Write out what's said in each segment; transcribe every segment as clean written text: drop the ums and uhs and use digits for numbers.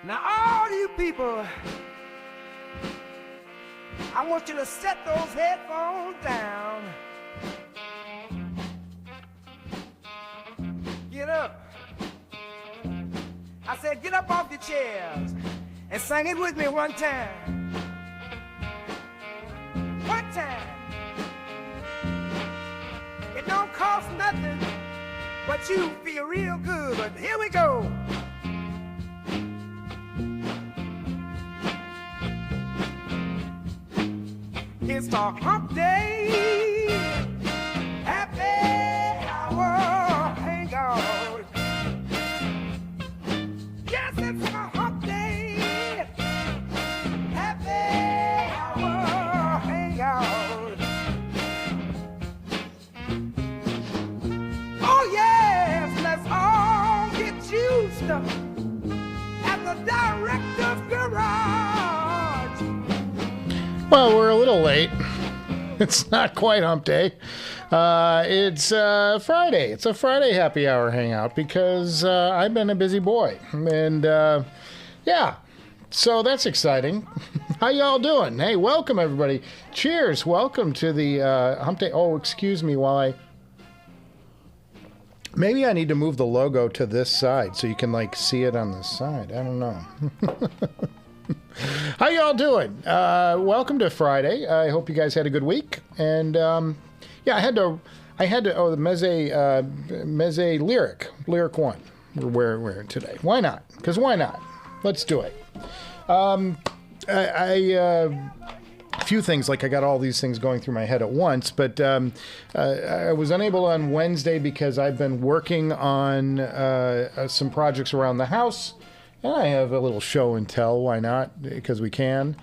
Now all you people, I want you to set those headphones down. Get up. I said get up off your chairs and sing it with me one time. One time. It don't cost nothing, but you feel real good. But here we go. It's the hump day, happy hour hangout. Yes, it's the hump day, happy hour hangout. Oh yes, let's all get used at the director's garage. Well, we're a little late. It's not quite hump day. It's Friday. It's a Friday happy hour hangout because I've been a busy boy. And yeah, so that's exciting. How y'all doing? Hey, welcome everybody. Cheers. Welcome to the hump day. Oh, excuse me while I... Maybe I need to move the logo to this side so you can like see it on this side. I don't know. How y'all doing? Welcome to Friday. I hope you guys had a good week. And yeah, I had to. Oh, the Meze Lyric 1. We're wearing today. Why not? Because why not? Let's do it. A few things, like I got all these things going through my head at once, but I was unable on Wednesday because I've been working on some projects around the house. And I have a little show and tell, why not? Because we can.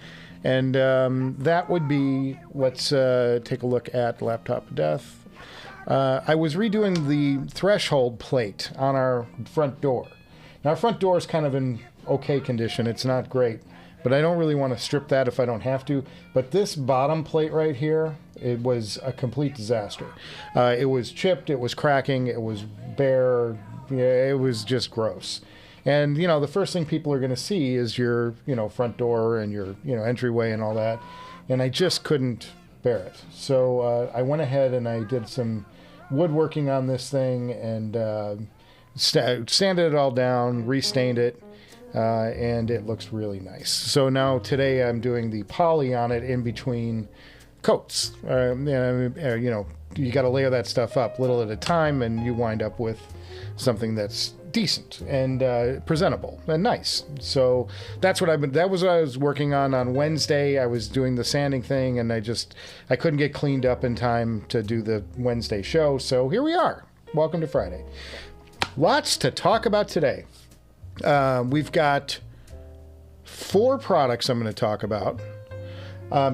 And that would be, let's take a look at Laptop of Death. I was redoing the threshold plate on our front door. Now, our front door is kind of in okay condition. It's not great, but I don't really want to strip that if I don't have to. But this bottom plate right here, it was a complete disaster. It was chipped, it was cracking, it was bare, it was just gross. And, you know, the first thing people are going to see is your, you know, front door and your, you know, entryway and all that. And I just couldn't bear it. So I went ahead and I did some woodworking on this thing and sanded it all down, restained it, and it looks really nice. So now today I'm doing the poly on it in between coats. You know, you got to layer that stuff up little at a time and you wind up with something that's decent and presentable and nice. So that was what I was working on Wednesday. I was doing the sanding thing and I couldn't get cleaned up in time to do the Wednesday show. So here we are. Welcome to Friday. Lots to talk about today. We've got 4 products I'm going to talk about.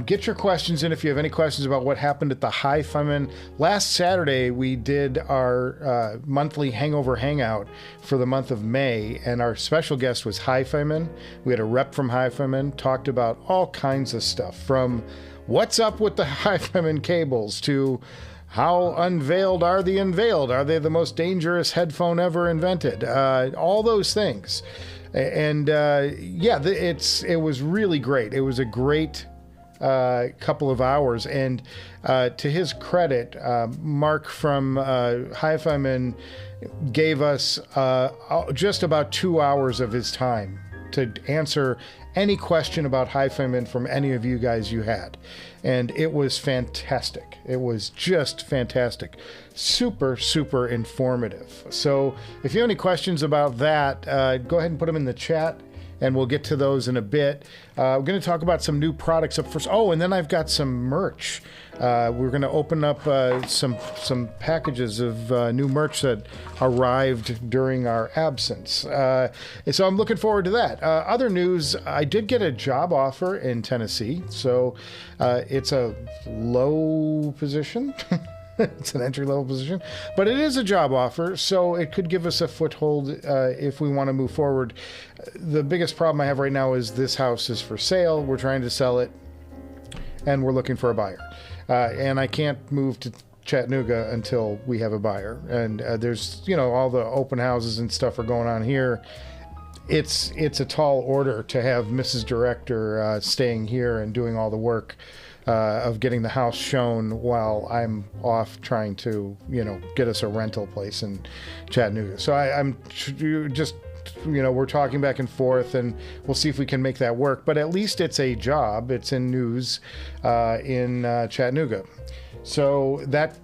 Get your questions in if you have any questions about what happened at the HiFiMAN. Last Saturday, we did our monthly Hangover Hangout for the month of May, and our special guest was HiFiMAN. We had a rep from HiFiMAN, talked about all kinds of stuff, from what's up with the HiFiMAN cables to how unveiled are the unveiled? Are they the most dangerous headphone ever invented? All those things. And yeah, it was really great. It was a great couple of hours, and to his credit, Mark from HiFiMAN gave us just about 2 hours of his time to answer any question about HiFiMAN from any of you guys you had, and it was fantastic. It was just fantastic. Super informative. So if you have any questions about that, go ahead and put them in the chat and we'll get to those in a bit. We're going to talk about some new products up first. Oh, and then I've got some merch. We're going to open up some packages of new merch that arrived during our absence. So I'm looking forward to that. Other news, I did get a job offer in Tennessee. So it's a low position. It's an entry-level position, but it is a job offer, so it could give us a foothold if we want to move forward. The biggest problem I have right now is this house is for sale. We're trying to sell it, and we're looking for a buyer. And I can't move to Chattanooga until we have a buyer. And there's, all the open houses and stuff are going on here. it's a tall order to have Mrs. Director staying here and doing all the work of getting the house shown while I'm off trying to, get us a rental place in Chattanooga. So I'm just, we're talking back and forth, and we'll see if we can make that work. But at least it's a job. It's in news in Chattanooga. So that's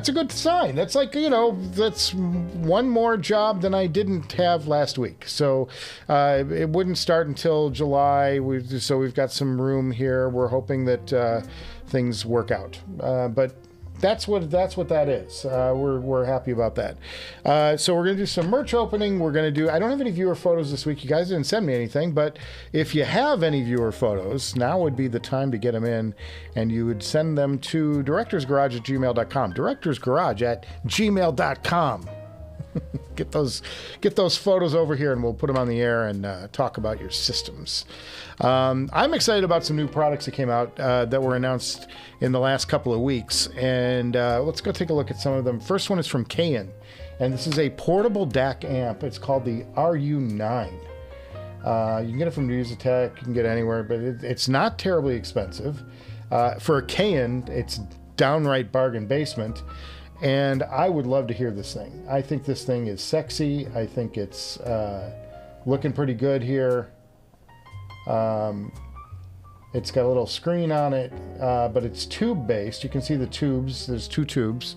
a good sign. That's like, that's one more job than I didn't have last week. So it wouldn't start until July. So we've got some room here. We're hoping that things work out. But that's what that is. We're happy about that. So we're going to do some merch opening. We're going to do, I don't have any viewer photos this week. You guys didn't send me anything, but if you have any viewer photos, now would be the time to get them in, and you would send them to directorsgarage@gmail.com. directorsgarage@gmail.com. Get those photos over here, and we'll put them on the air and talk about your systems. I'm excited about some new products that came out that were announced in the last couple of weeks, and let's go take a look at some of them. First one is from Cayin, and this is a portable DAC amp. It's called the RU9. You can get it from Musitech, you can get it anywhere, but it's not terribly expensive. For a Cayin, it's downright bargain basement. And I would love to hear this thing. I think this thing is sexy. I think it's looking pretty good here. It's got a little screen on it, but it's tube-based. You can see the tubes. There's two tubes,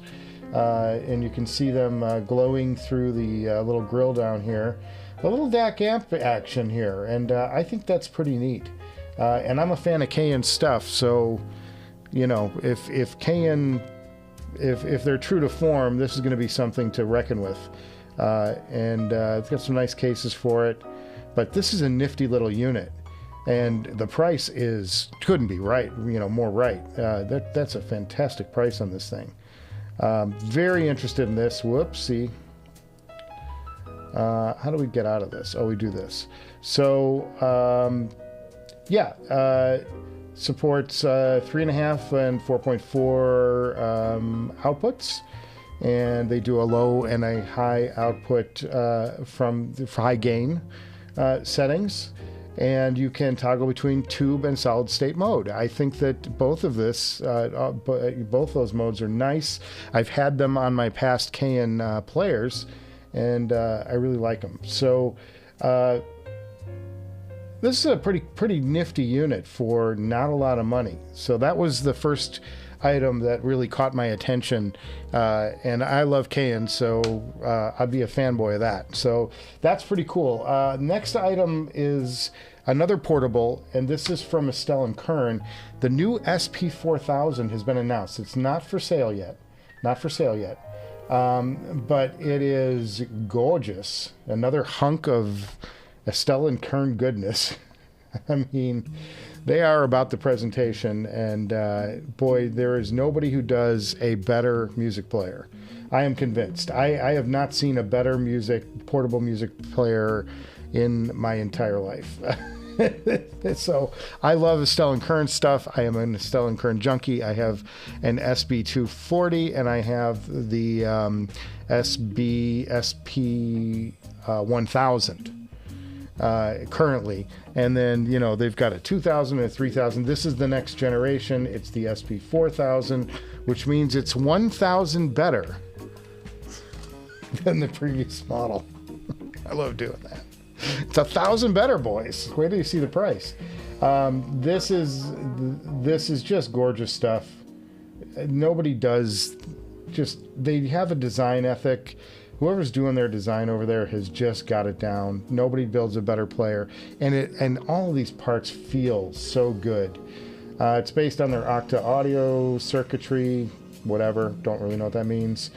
and you can see them glowing through the little grill down here. A little DAC amp action here, and I think that's pretty neat. And I'm a fan of Cayin stuff, so, if Cayin... If they're true to form, this is going to be something to reckon with. And it's got some nice cases for it. But this is a nifty little unit. And the price couldn't be right, more right. That's a fantastic price on this thing. Very interested in this. Whoopsie. How do we get out of this? Oh, we do this. So, supports 3.5 and 4.4 outputs, and they do a low and a high output for high gain settings, and you can toggle between tube and solid state mode. I think that both of those modes are nice. I've had them on my past Cayin players, and I really like them. So this is a pretty nifty unit for not a lot of money. So that was the first item that really caught my attention, and I love Cayin, so I'd be a fanboy of that. So that's pretty cool. Next item is another portable, and this is from Astell&Kern. The new SP4000 has been announced. It's not for sale yet. But it is gorgeous. Another hunk of Astell&Kern goodness. I mean, they are about the presentation, and boy, there is nobody who does a better music player. I am convinced. I have not seen a better portable music player in my entire life. So I love Astell&Kern stuff. I am an Astell&Kern junkie. I have an SB240, and I have the SP1000. Currently, and then they've got a 2000 and a 3000. This is the next generation. It's the SP4000, which means it's 1000 better than the previous model. I love doing that. It's 1000 better, boys. Wait till you see the price. This is just gorgeous stuff. Nobody does. They have a design ethic. Whoever's doing their design over there has just got it down. Nobody builds a better player, and all of these parts feel so good. It's based on their Octa audio circuitry, whatever. Don't really know what that means,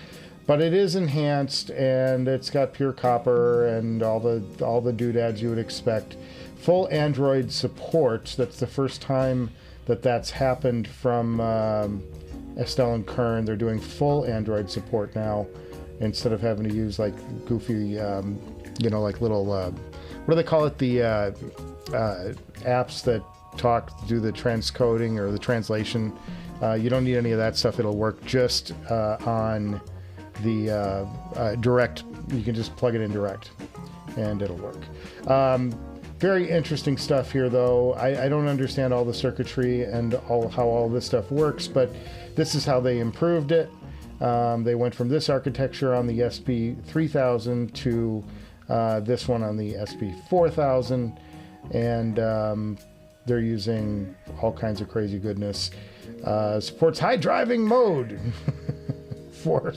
but it is enhanced, and it's got pure copper and all the doodads you would expect. Full Android support. That's the first time that's happened from Astell&Kern. They're doing full Android support now, instead of having to use like goofy, like little, what do they call it? The apps that do the transcoding or the translation. You don't need any of that stuff. It'll work just on the direct. You can just plug it in direct. and it'll work. Very interesting stuff here, though. I don't understand all the circuitry and how all this stuff works, but this is how they improved it. They went from this architecture on the SP3000 to this one on the SP4000, and they're using all kinds of crazy goodness. Supports high driving mode for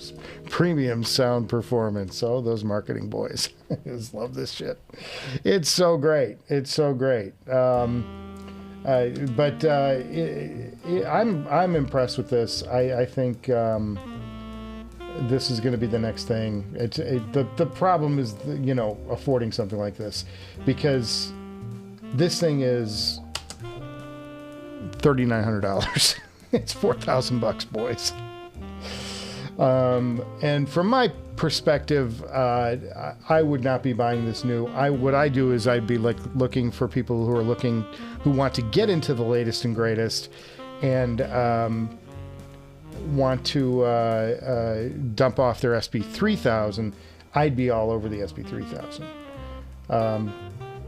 premium sound performance. So those marketing boys just love this shit. It's so great. It's so great. I'm impressed with this. I think this is going to be the next thing. The problem is, you know, affording something like this, because this thing is $3,900. It's $4,000, boys. And from my perspective, I would not be buying this new. What I do is I'd be like looking for people who want to get into the latest and greatest, and want to dump off their SP3000. I'd be all over the SP3000.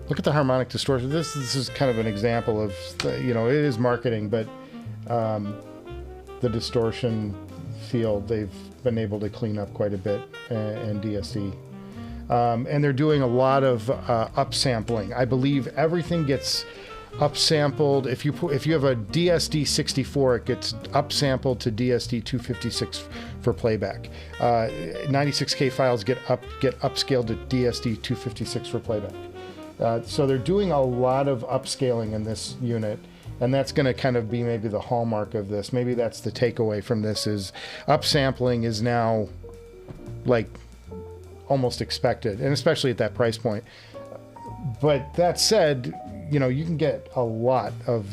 Look at the harmonic distortion. This is kind of an example of, you know, it is marketing, but the distortion field they've been able to clean up quite a bit, and DSD. And they're doing a lot of upsampling. I believe everything gets upsampled. If you have a DSD-64, it gets upsampled to DSD-256 for playback. 96K files get upscaled to DSD-256 for playback. So they're doing a lot of upscaling in this unit, and that's going to kind of be maybe the hallmark of this. Maybe that's the takeaway from this, is upsampling is now like almost expected, and especially at that price point. But that said, you know, you can get a lot of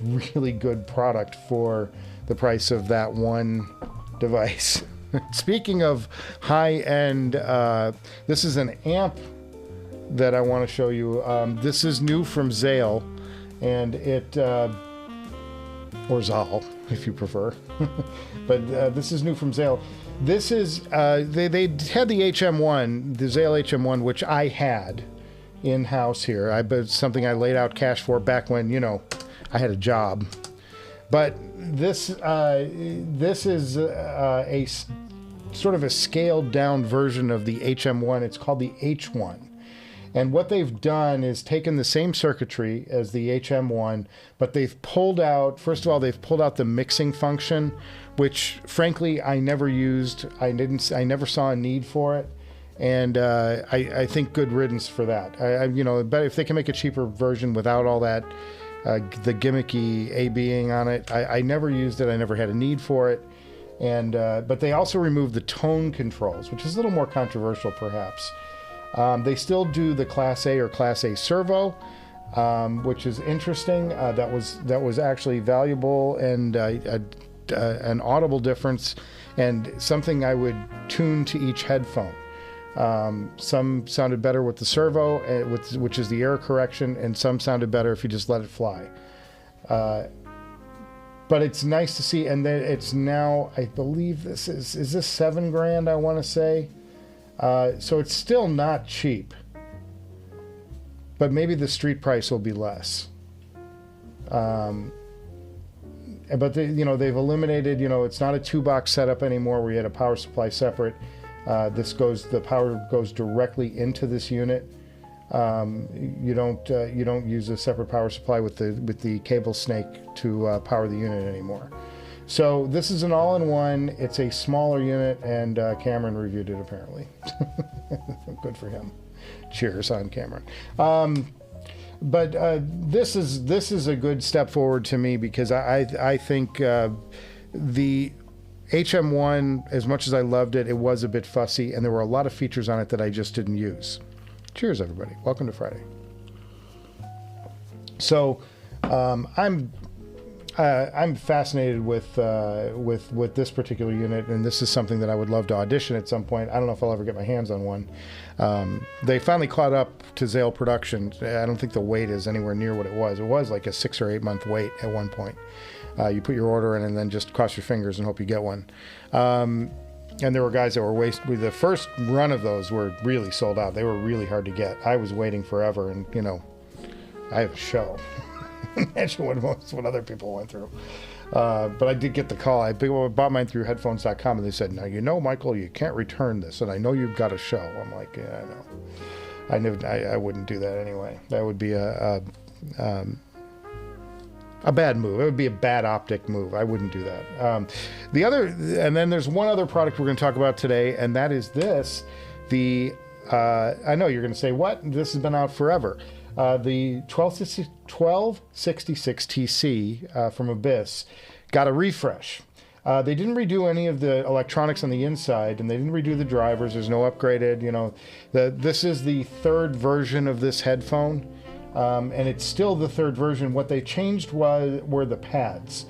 really good product for the price of that one device. Speaking of high-end, this is an amp that I want to show you. This is new from Zale, and it, or Zale, if you prefer. But this is new from Zale. This is, they had the HM1, the Zale HM1, which I had in-house here. It's something I laid out cash for back when, you know, I had a job. But this is a sort of a scaled down version of the HM1. It's called the H1. And what they've done is taken the same circuitry as the HM1, but they've pulled out, first of all, they've pulled out the mixing function, which frankly I never used. I never saw a need for it. And I think good riddance for that. You know, but if they can make a cheaper version without all that, the gimmicky ABing on it, I never used it. I never had a need for it. And but they also removed the tone controls, which is a little more controversial, perhaps. They still do the Class A or Class A servo, which is interesting. That was actually valuable and an audible difference, and something I would tune to each headphone. Some sounded better with the servo, which is the error correction, and some sounded better if you just let it fly. But it's nice to see, and then it's now, I believe this is this $7,000, I want to say. So it's still not cheap, but maybe the street price will be less. But they've eliminated, it's not a 2-box setup anymore where you had a power supply separate. The power goes directly into this unit. You don't use a separate power supply with the cable snake to power the unit anymore. So this is an all-in-one. It's a smaller unit, and Cameron reviewed it apparently. Good for him. Cheers on Cameron. But this is a good step forward to me, because I think the HM1, as much as I loved it, it was a bit fussy, and there were a lot of features on it that I just didn't use. Cheers, everybody. Welcome to Friday. So I'm fascinated with this particular unit, and this is something that I would love to audition at some point. I don't know if I'll ever get my hands on one. They finally caught up to Zale production. I don't think the wait is anywhere near what it was. It was like a 6 or 8 month wait at one point. You put your order in and then just cross your fingers and hope you get one. And there were guys that were the first run of those were really sold out. They were really hard to get. I was waiting forever, and you know, I have a show. Imagine what other people went through. But I did get the call. I bought mine through headphones.com, and they said, "Now you know, Michael, you can't return this, and I know you've got a show." I'm like, "Yeah, I know. I wouldn't do that anyway. That would be a bad move. It would be a bad optic move. I wouldn't do that." And then there's one other product we're going to talk about today, and that is this. I know you're going to say, "What? This has been out forever." The 1266 TC from Abyss got a refresh. They didn't redo any of the electronics on the inside, and they didn't redo the drivers. There's no upgraded, you know. This is the third version of this headphone, and it's still the third version. What they changed were the pads.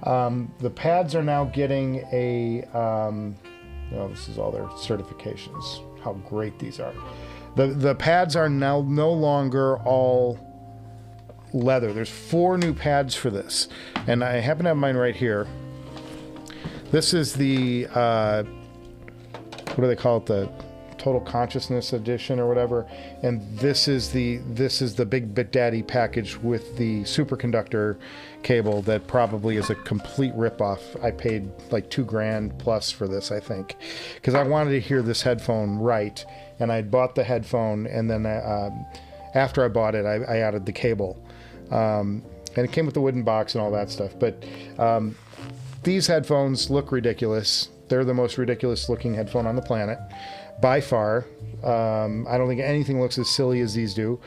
The pads are now getting this is all their certifications. How great these are. The pads are now no longer all leather. There's 4 new pads for this, and I happen to have mine right here. This is the what do they call it? The Total Consciousness Edition or whatever. And this is the Big Daddy package with the superconductor cable that probably is a complete ripoff. I paid like $2,000 plus for this, I think, because I wanted to hear this headphone right. And I bought the headphone, and then after I bought it, I added the cable. And it came with the wooden box and all that stuff. But these headphones look ridiculous. They're the most ridiculous looking headphone on the planet, by far. I don't think anything looks as silly as these do.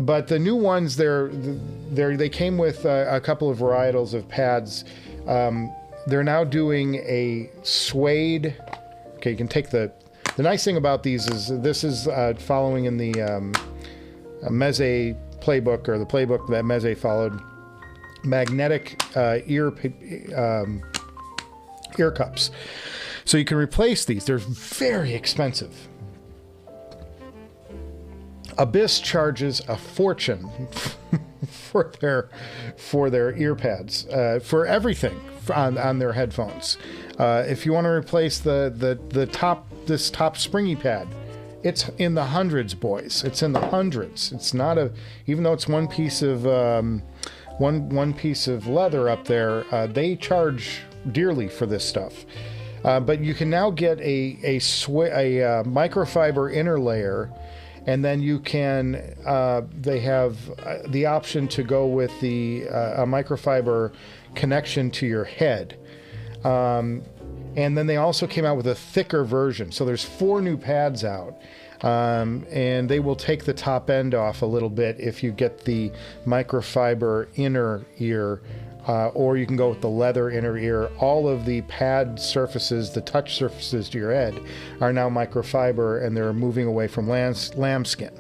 But the new ones, they came with a couple of varietals of pads. They're now doing a suede. Okay, you can take the nice thing about these is this is following in the Meze playbook, or the playbook that Meze followed. Magnetic ear cups. So you can replace these. They're very expensive. Abyss charges a fortune for their ear pads, for everything on their headphones. If you want to replace this top springy pad, it's in the hundreds, boys. It's in the hundreds. It's not even though it's one piece of one piece of leather up there, they charge dearly for this stuff. But you can now get a microfiber inner layer, and then you can they have the option to go with a microfiber connection to your head. And then they also came out with a thicker version. So there's 4 new pads out. And they will take the top end off a little bit if you get the microfiber inner ear, or you can go with the leather inner ear. All of the pad surfaces, the touch surfaces to your head, are now microfiber, and they're moving away from lambskin.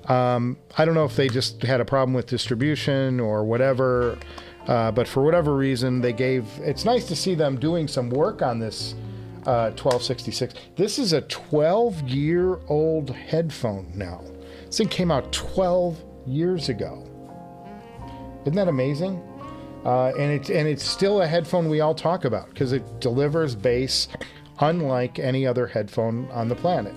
I don't know if they just had a problem with distribution or whatever, but for whatever reason, it's nice to see them doing some work on this 1266. This is a 12-year-old headphone now. This thing came out 12 years ago. Isn't that amazing? And it's still a headphone we all talk about because it delivers bass unlike any other headphone on the planet.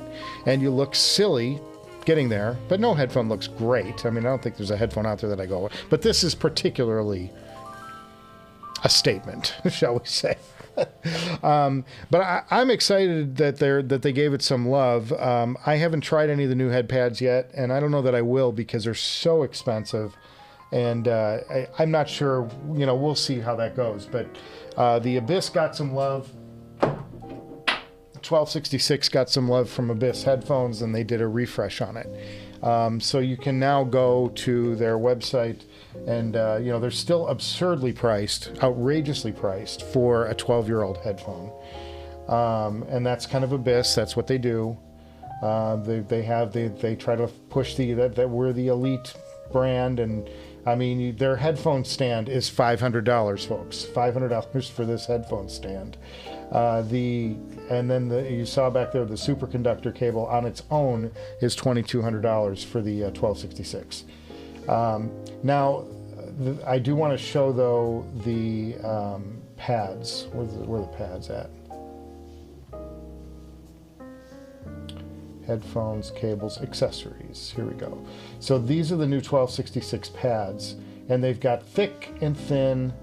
And you look silly getting there, but no headphone looks great. I mean, I don't think there's a headphone out there that I go with, but this is particularly a statement, shall we say. But I'm excited that they gave it some love. I haven't tried any of the new head pads yet, and I don't know that I will because they're so expensive. And I'm not sure, we'll see how that goes. But the Abyss got some love. 1266 got some love from Abyss headphones, and they did a refresh on it. So you can now go to their website, and they're still absurdly priced, outrageously priced for a 12-year-old headphone. And that's kind of Abyss. That's what they do. They try to push that we're the elite brand, and I mean their headphone stand is $500, folks. $500 for this headphone stand. You saw back there the superconductor cable on its own is $2,200 for the 1266. Now, I do want to show though the pads. Where are the pads at? headphones, cables, accessories. Here we go. So these are the new 1266 pads, and they've got thick and thin.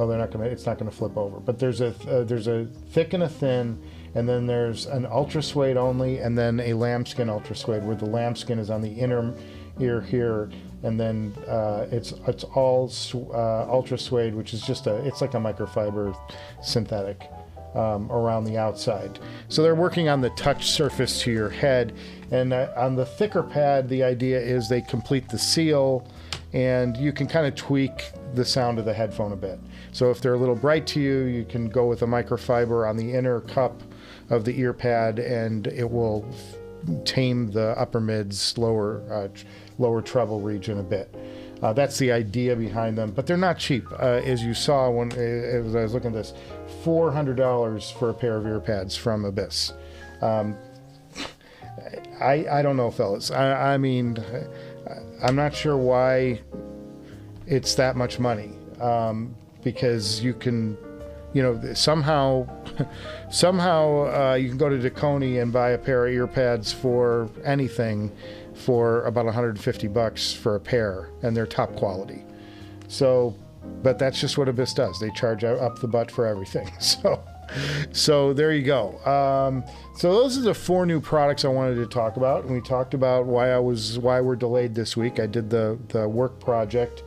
Oh, they're not gonna. It's not gonna flip over. But there's a thick and a thin, and then there's an ultra suede only, and then a lambskin ultra suede, where the lambskin is on the inner ear here, and then it's all ultra suede, which is just it's like a microfiber synthetic around the outside. So they're working on the touch surface to your head, and on the thicker pad, the idea is they complete the seal, and you can kind of tweak the sound of the headphone a bit. So if they're a little bright to you, you can go with a microfiber on the inner cup of the ear pad, and it will tame the upper mids, lower treble region a bit. That's the idea behind them, but they're not cheap. As you saw when as I was looking at this, $400 for a pair of ear pads from Abyss. I don't know, fellas. I mean, I'm not sure why it's that much money, because you can, you know, somehow you can go to DeConey and buy a pair of ear pads for anything for about $150 for a pair, and they're top quality. So, but that's just what Abyss does. They charge up the butt for everything. So there you go. So those are the 4 new products I wanted to talk about. And we talked about why we're delayed this week. I did the work project.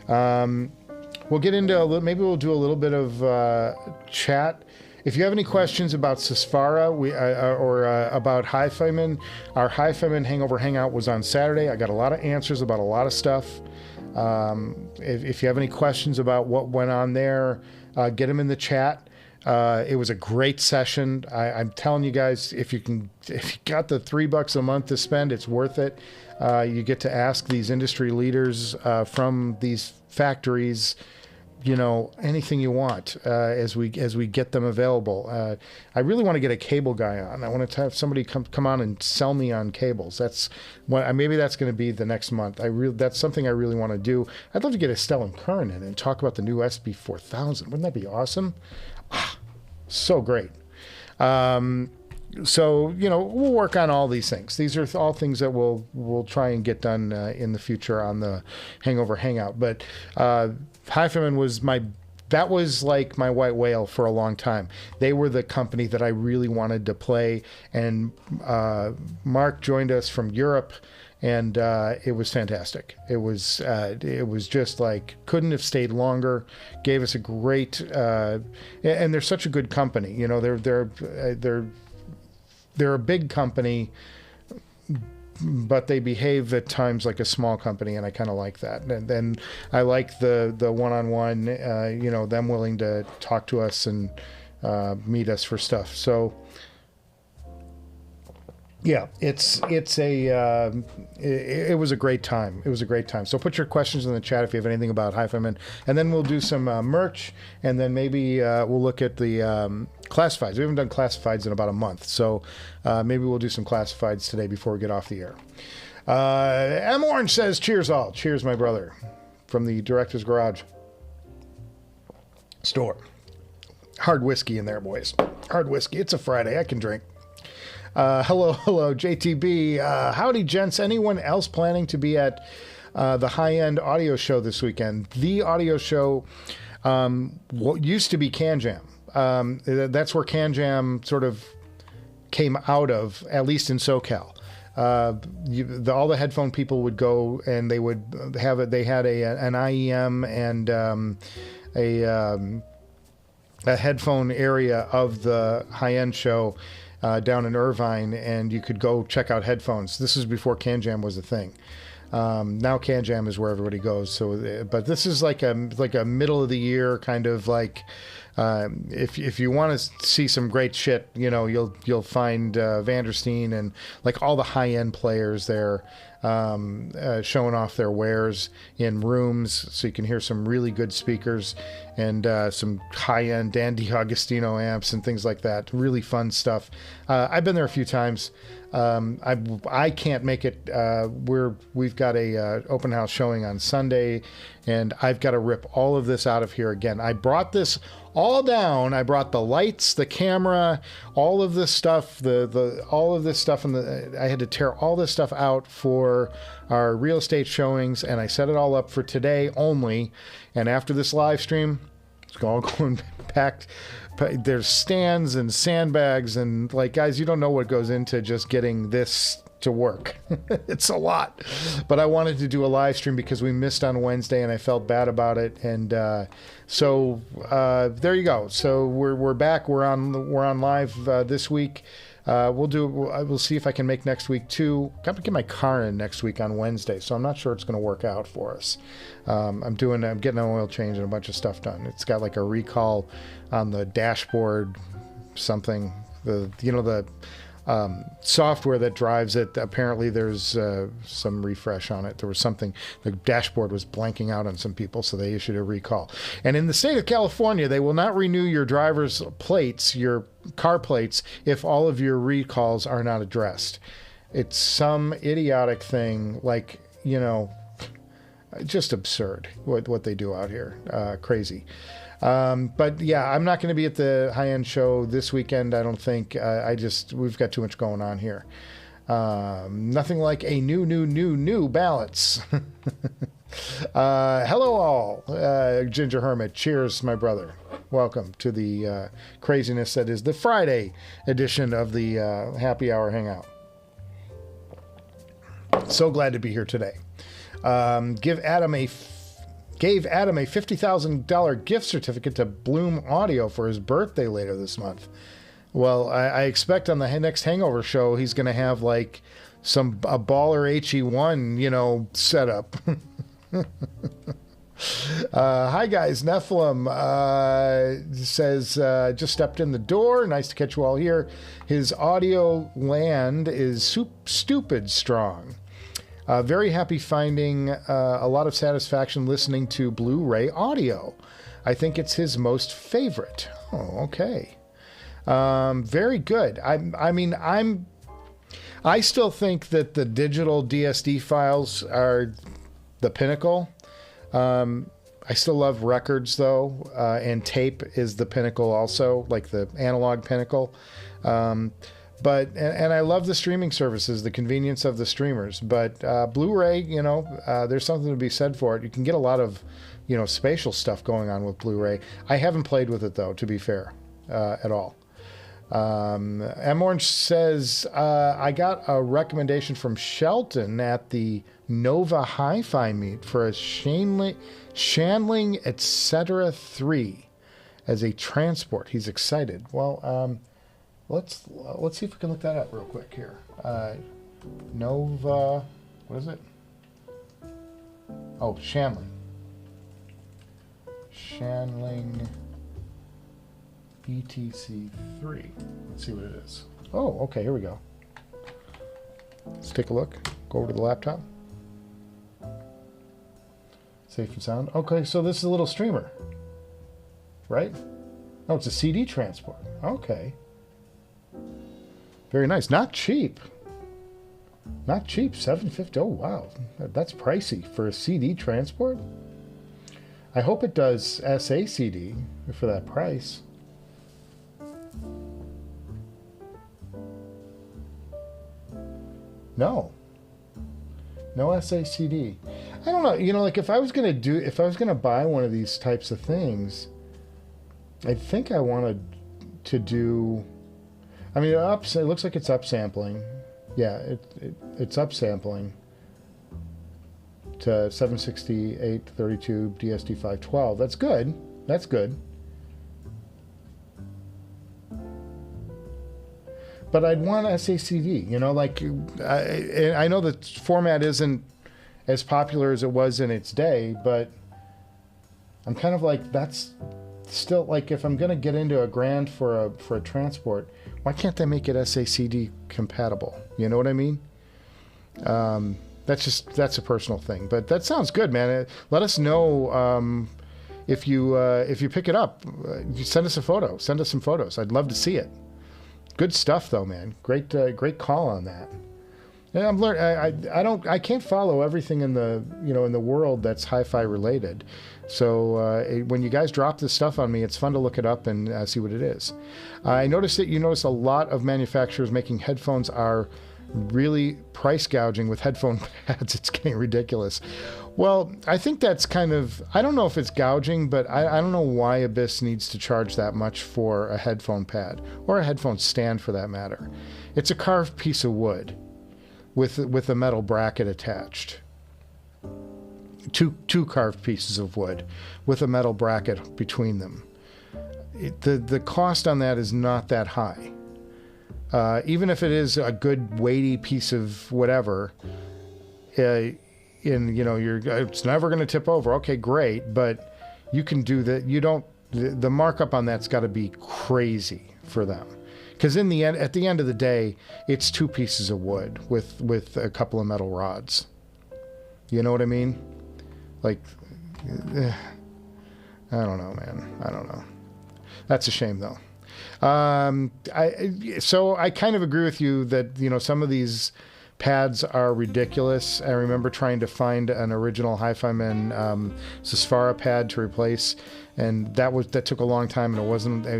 We'll get into maybe we'll do a little bit of chat. If you have any questions about Sapphire or about HiFiMAN, our HiFiMAN Hangover Hangout was on Saturday. I got a lot of answers about a lot of stuff. If you have any questions about what went on there, get them in the chat. It was a great session. I'm telling you guys, if you got the $3 a month to spend, it's worth it. You get to ask these industry leaders from these factories, you know, anything you want as we get them available. I really want to get a cable guy on. I want to have somebody come on and sell me on cables. That's what maybe that's going to be the next month. That's something I really want to do. I'd love to get Astell&Kern in and talk about the new SP4000. Wouldn't that be awesome? So great. So, you know, we'll work on all these things. These are all things that we'll try and get done in the future on the Hangover Hangout. But HiFiMAN was like my white whale for a long time. They were the company that I really wanted to play. And Mark joined us from Europe, and it was fantastic. It was just like, couldn't have stayed longer. Gave us a great, and they're such a good company. You know, they're a big company, but they behave at times like a small company, and I kind of like that. And then I like the one-on-one, you know, them willing to talk to us and meet us for stuff. So yeah, it was a great time. It was a great time. So put your questions in the chat if you have anything about HiFiMAN, and then we'll do some merch, and then maybe we'll look at the classifieds. We haven't done classifieds in about a month, so maybe we'll do some classifieds today before we get off the air. M. Orange says, cheers all. Cheers, my brother, from the Director's Garage store. Hard whiskey in there, boys. Hard whiskey. It's a Friday. I can drink. Hello, JTB. Howdy, gents. Anyone else planning to be at the high-end audio show this weekend? The audio show what used to be CanJam. That's where CanJam sort of came out of, at least in SoCal. All the headphone people would go, and they would have it. They had an IEM and a headphone area of the high-end show down in Irvine, and you could go check out headphones. This is before CanJam was a thing. Now CanJam is where everybody goes. So, but this is like a middle of the year kind of like. If you want to see some great shit, you know, you'll find Vandersteen and like all the high end players there showing off their wares in rooms, so you can hear some really good speakers and some high end Dan DiAgostino amps and things like that. Really fun stuff. I've been there a few times. I can't make it. We've got a open house showing on Sunday, and I've got to rip all of this out of here again. I brought this all down. I brought the lights, the camera, all of this stuff, all of this stuff, and I had to tear all this stuff out for our real estate showings, and I set it all up for today only. And after this live stream, it's all going packed. There's stands and sandbags, and like, guys, you don't know what goes into just getting this to work. It's a lot, but I wanted to do a live stream because we missed on Wednesday and I felt bad about it. And so there you go. So we're back. We're on live this week. We'll see if I can make next week too. Got to get my car in next week on Wednesday, so I'm not sure it's going to work out for us. I'm getting an oil change and a bunch of stuff done. It's got like a recall on the dashboard, something. The software that drives it, apparently there's some refresh on it. There was something, the dashboard was blanking out on some people, so they issued a recall. And in the state of California, they will not renew your driver's plates, your car plates, if all of your recalls are not addressed. It's some idiotic thing, like, just absurd what they do out here. Crazy. But yeah, I'm not going to be at the high-end show this weekend, I don't think. We've got too much going on here. Nothing like a new balance. Hello all, Ginger Hermit. Cheers, my brother. Welcome to the craziness that is the Friday edition of the Happy Hour Hangout. So glad to be here today. Gave Adam a $50,000 gift certificate to Bloom Audio for his birthday later this month. Well, I expect on the next Hangover show, he's going to have like a baller HE1, setup. Hi guys, Nephilim says, just stepped in the door. Nice to catch you all here. His audio land is stupid strong. Very happy finding a lot of satisfaction listening to Blu-ray audio. I think it's his most favorite. Oh, okay. Very good. I still think that the digital DSD files are the pinnacle. I still love records though, and tape is the pinnacle also, like the analog pinnacle. But I love the streaming services, the convenience of the streamers. But Blu-ray, there's something to be said for it. You can get a lot of, spatial stuff going on with Blu-ray. I haven't played with it though, to be fair, at all. M Orange says, I got a recommendation from Shelton at the Nova Hi-Fi meet for a Shandling etc. 3 as a transport. He's excited. Well, let's see if we can look that up real quick here. Nova, what is it? Oh, Shandling ETC3. Let's see what it is. Oh, okay, here we go. Let's take a look. Go over to the laptop. Safe and sound. Okay, so this is a little streamer, right? Oh, it's a CD transport. Okay. Very nice. Not cheap. Not cheap. $750. Oh, wow. That's pricey for a CD transport. I hope it does SACD for that price. No. No SACD. I don't know. Like if I was gonna buy one of these types of things, I think I wanted to do. I mean, it looks like it's upsampling. Yeah, it's upsampling to 76832 DSD-512. That's good. That's good. But I'd want SACD. Like I know the format isn't as popular as it was in its day, but I'm kind of like, that's still like, if I'm going to get into $1,000 for a transport, why can't they make it SACD compatible? You know what I mean? That's a personal thing, but that sounds good, man. Let us know if you pick it up. Send us a photo. Send us some photos. I'd love to see it. Good stuff, though, man. Great call on that. I'm learning. I can't follow everything in the in the world that's hi-fi related. So when you guys drop this stuff on me, it's fun to look it up and see what it is. I noticed that you notice a lot of manufacturers making headphones are really price gouging with headphone pads. It's getting ridiculous. Well, I think that's kind of, I don't know if it's gouging, but I don't know why Abyss needs to charge that much for a headphone pad or a headphone stand for that matter. It's a carved piece of wood with a metal bracket attached. Two carved pieces of wood with a metal bracket between them. The cost on that is not that high. Even if it is a good weighty piece of whatever, it's never going to tip over. Okay, great, but you can do that. The markup on that's got to be crazy for them, because at the end of the day, it's two pieces of wood with a couple of metal rods. You know what I mean? Like, I don't know, man. I don't know. That's a shame, though. So I kind of agree with you that, some of these pads are ridiculous. I remember trying to find an original HiFiMAN Isvarna pad to replace, and that took a long time, and it wasn't, I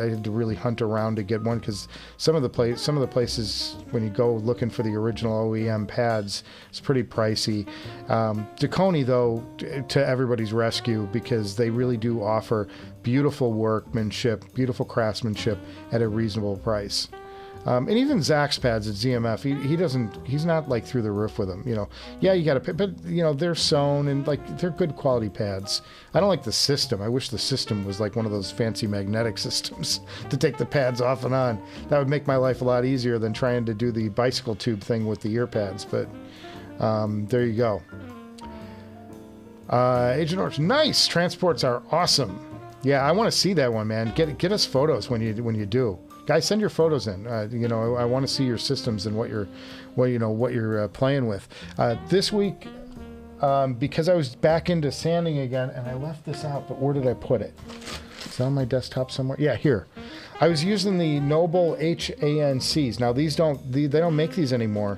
had to really hunt around to get one, because some of the places when you go looking for the original OEM pads, it's pretty pricey. Dakoni, though, to everybody's rescue, because they really do offer beautiful workmanship, beautiful craftsmanship at a reasonable price. And even Zach's pads at ZMF, he's not like through the roof with them, Yeah, you gotta pay, but they're sewn and like they're good quality pads. I don't like the system. I wish the system was like one of those fancy magnetic systems to take the pads off and on. That would make my life a lot easier than trying to do the bicycle tube thing with the ear pads. But there you go. Agent Orange, nice. Transports are awesome. Yeah, I want to see that one, man. Get us photos when you do. Guys, send your photos in. I want to see your systems and what you're playing with. This week, because I was back into sanding again, and I left this out, but where did I put it? It's on my desktop somewhere. Yeah, here. I was using the Noble H-ANCs. Now they don't make these anymore,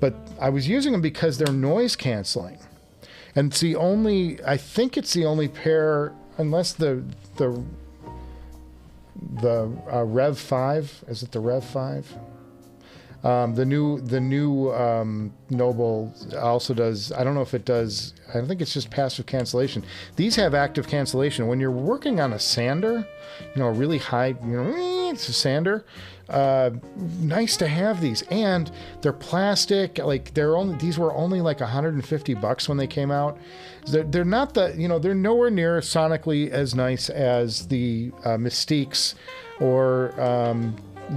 but I was using them because they're noise canceling, and I think it's the only pair, unless the Rev 5, is it the Rev 5? The new Noble also does, I don't know if it does, I think it's just passive cancellation. These have active cancellation. When you're working on a sander, a really high, it's a sander, nice to have these. And they're plastic, like these were only like $150 when they came out. They're not they're nowhere near sonically as nice as the Mystiques or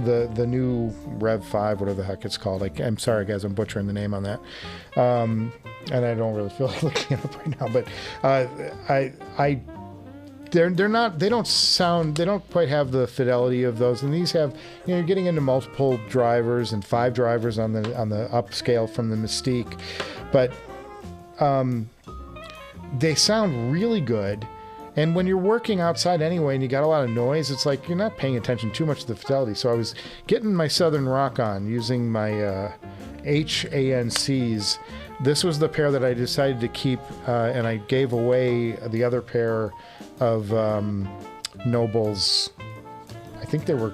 the new Rev 5, whatever the heck it's called. I'm sorry, guys, I'm butchering the name on that. And I don't really feel like looking it up right now, but they don't quite have the fidelity of those. And these have, you're getting into multiple drivers and 5 drivers on the upscale from the Mystique, but they sound really good. And when you're working outside anyway and you got a lot of noise, it's like you're not paying attention too much to the fidelity. So I was getting my Southern Rock on using my H-ANCs. This was the pair that I decided to keep, and I gave away the other pair of Nobles. I think they were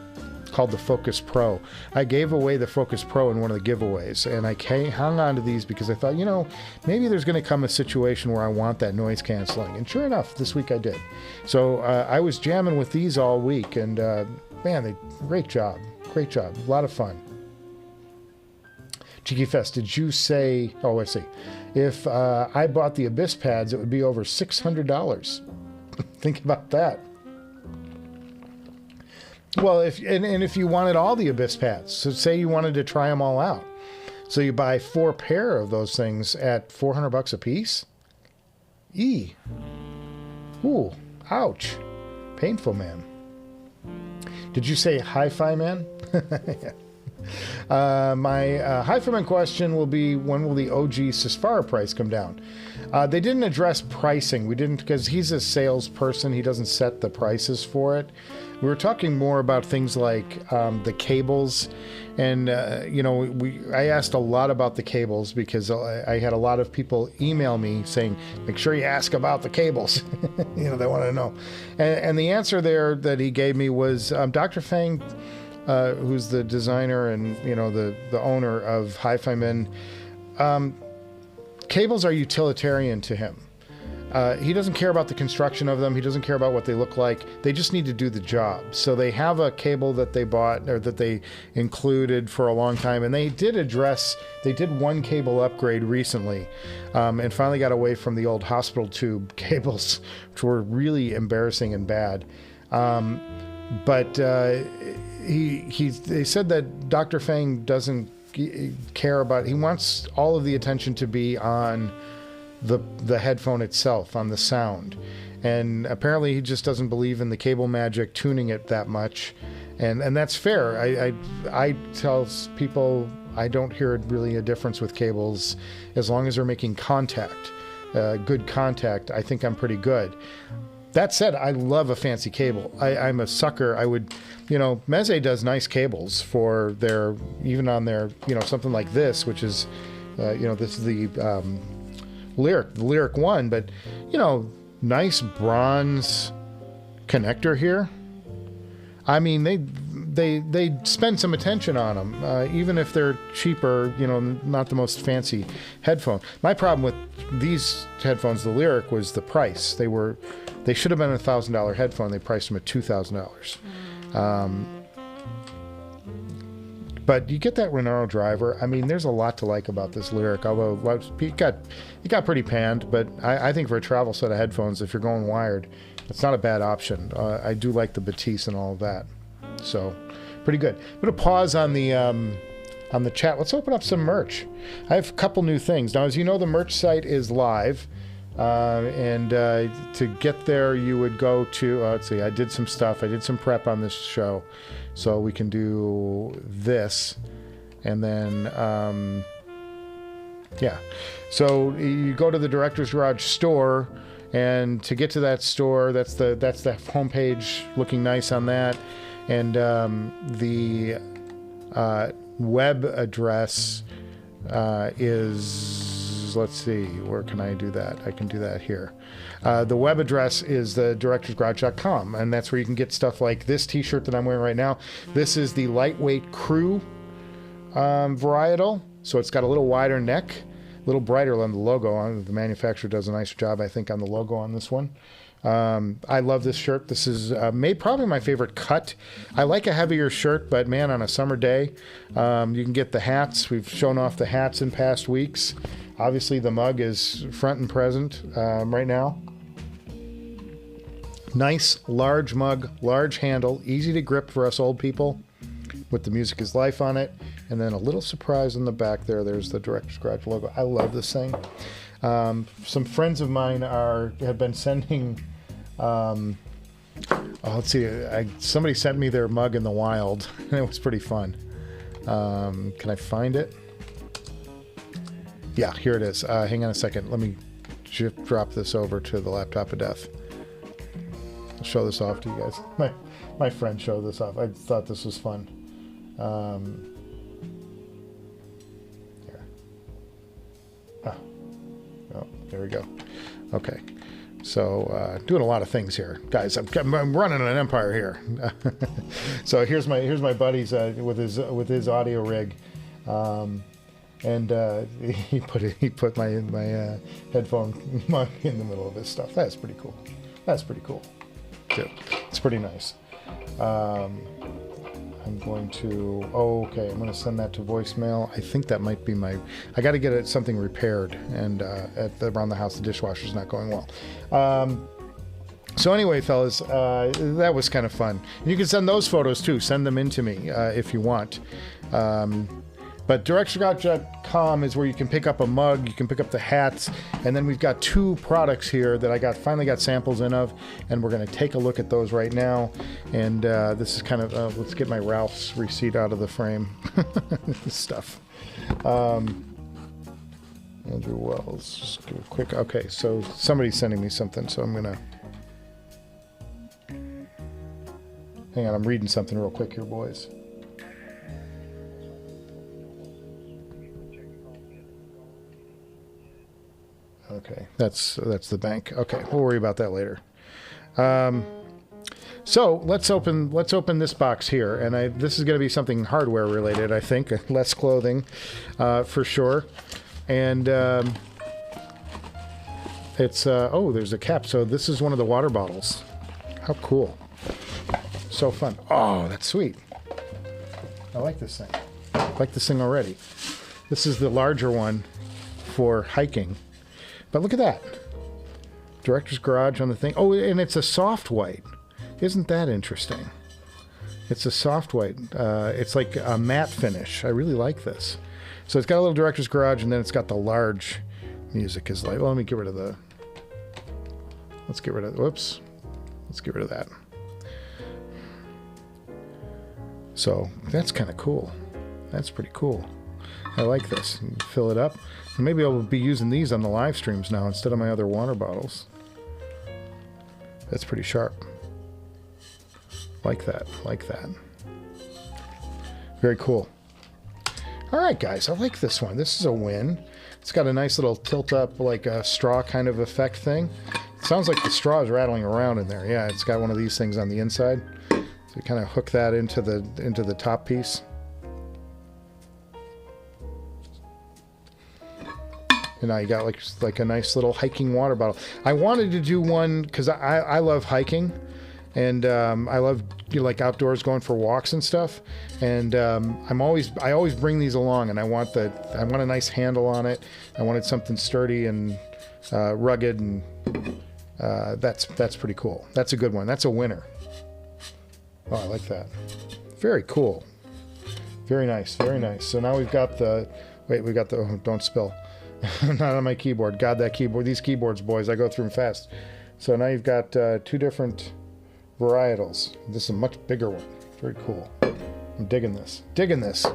called the FoKus Pro. I gave away the FoKus Pro in one of the giveaways, and I hung on to these because I thought, maybe there's going to come a situation where I want that noise canceling. And sure enough, this week I did. So I was jamming with these all week, and man, great job. Great job. A lot of fun. Cheeky Fest, did you say, I see. If I bought the Abyss pads, it would be over $600. Think about that. Well, if you wanted all the Abyss pads, so say you wanted to try them all out, so you buy 4 pair of those things at $400 a piece. Ooh, ouch, painful, man. Did you say HiFiMAN? My HiFiMAN question will be, when will the OG Sapphire price come down? They didn't address pricing. We didn't, because he's a salesperson. He doesn't set the prices for it. We were talking more about things like the cables, and you know, I asked a lot about the cables because I had a lot of people email me saying, make sure you ask about the cables. You know, they want to know. And the answer there that he gave me was Dr. Fang, who's the designer and, you know, the owner of HiFiMAN. Cables are utilitarian to him. He doesn't care about the construction of them. He doesn't care about what they look like. They just need to do the job. So they have a cable that they bought or that they included for a long time. And they did one cable upgrade recently and finally got away from the old hospital tube cables, which were really embarrassing and bad. But they said that Dr. Fang doesn't care about, he wants all of the attention to be on the headphone itself, on the sound. And apparently he just doesn't believe in the cable magic tuning it that much. And that's fair. I tell people I don't hear really a difference with cables as long as they're making contact, good contact. I think I'm pretty good. That said, I love a fancy cable. I'm a sucker. I would, you know, Meze does nice cables for their, even on their, you know, something like this, which is, you know, this is the Lyric 1, but, you know, nice bronze connector here. I mean, they spend some attention on them, even if they're cheaper, you know, not the most fancy headphone. My problem with these headphones, the Lyric, was the price. They should have been a $1,000 headphone. They priced them at $2,000. But you get that Renaro driver. I mean, there's a lot to like about this Lyric, although it got pretty panned, but I think for a travel set of headphones, if you're going wired, it's not a bad option. I do like the Batiste and all of that. So, pretty good. I'm going to pause on the chat. Let's open up some merch. I have a couple new things. Now, as you know, the merch site is live. To get there, you would go to, let's see, I did some stuff. I did some prep on this show. So we can do this. And then, yeah. So you go to the Directors Garage store, and to get to that store, that's the homepage looking nice on that. And the web address is, let's see, where can I do that? I can do that here. The web address is the directorsgarage.com, and that's where you can get stuff like this t-shirt that I'm wearing right now. This is the lightweight crew varietal, so it's got a little wider neck, a little brighter on the logo. The manufacturer does a nicer job, I think, on the logo on this one. I love this shirt. This is probably my favorite cut. I like a heavier shirt, but man, on a summer day, you can get the hats. We've shown off the hats in past weeks. Obviously, the mug is front and present right now. Nice, large mug, large handle, easy to grip for us old people with the Music is Life on it. And then a little surprise in the back there. There's the Director's Garage logo. I love this thing. Some friends of mine have been sending... let's see. Somebody sent me their mug in the wild, and it was pretty fun. Can I find it? Yeah, here it is. Hang on a second. Let me drop this over to the laptop of death. I'll show this off to you guys. My friend showed this off. I thought this was fun. Here. Oh, there we go. Okay. So doing a lot of things here, guys. I'm running an empire here. So here's my buddies with his audio rig, and he put my headphone mug in the middle of his stuff. That's pretty cool. That's pretty cool too. It's pretty nice. I'm going to, I'm going to send that to voicemail. I think that might be I got to get something repaired, and around the house, the dishwasher's not going well. So anyway, fellas, that was kind of fun. You can send those photos too. Send them in to me if you want. But directorsgarage.com is where you can pick up a mug, you can pick up the hats, and then we've got two products here that I finally got samples in of, and we're going to take a look at those right now. And this is kind of, let's get my Ralph's receipt out of the frame. This stuff. Andrew Wells, just give a quick, okay, so somebody's sending me something, so I'm going to... Hang on, I'm reading something real quick here, boys. Okay, that's the bank. Okay, we'll worry about that later. So let's open this box here, and this is going to be something hardware related, I think, less clothing, for sure. And it's oh, there's a cap. So this is one of the water bottles. How cool! So fun. Oh, that's sweet. I like this thing. I like this thing already. This is the larger one for hiking. But look at that. Director's Garage on the thing. Oh, and it's a soft white. Isn't that interesting? It's a soft white. It's like a matte finish. I really like this. So it's got a little Director's Garage, and then it's got the large music is like, well, let me get rid of the, let's get rid of, whoops. Let's get rid of that. So that's kind of cool. That's pretty cool. I like this. You can fill it up. And maybe I'll be using these on the live streams now instead of my other water bottles. That's pretty sharp. Like that. Like that. Very cool. All right, guys. I like this one. This is a win. It's got a nice little tilt up, like a straw kind of effect thing. It sounds like the straw is rattling around in there. Yeah, it's got one of these things on the inside. So you kind of hook that into the top piece. And now you got like a nice little hiking water bottle. I wanted to do one because I love hiking, and I love like outdoors, going for walks and stuff. And I always bring these along, and I want a nice handle on it. I wanted something sturdy and rugged, and that's pretty cool. That's a good one. That's a winner. Oh, I like that. Very cool. Very nice. Very nice. So now we've got the oh, don't spill. Not on my keyboard. God, that keyboard. These keyboards, boys, I go through them fast. So now you've got two different varietals. This is a much bigger one. Very cool. I'm digging this. Digging this.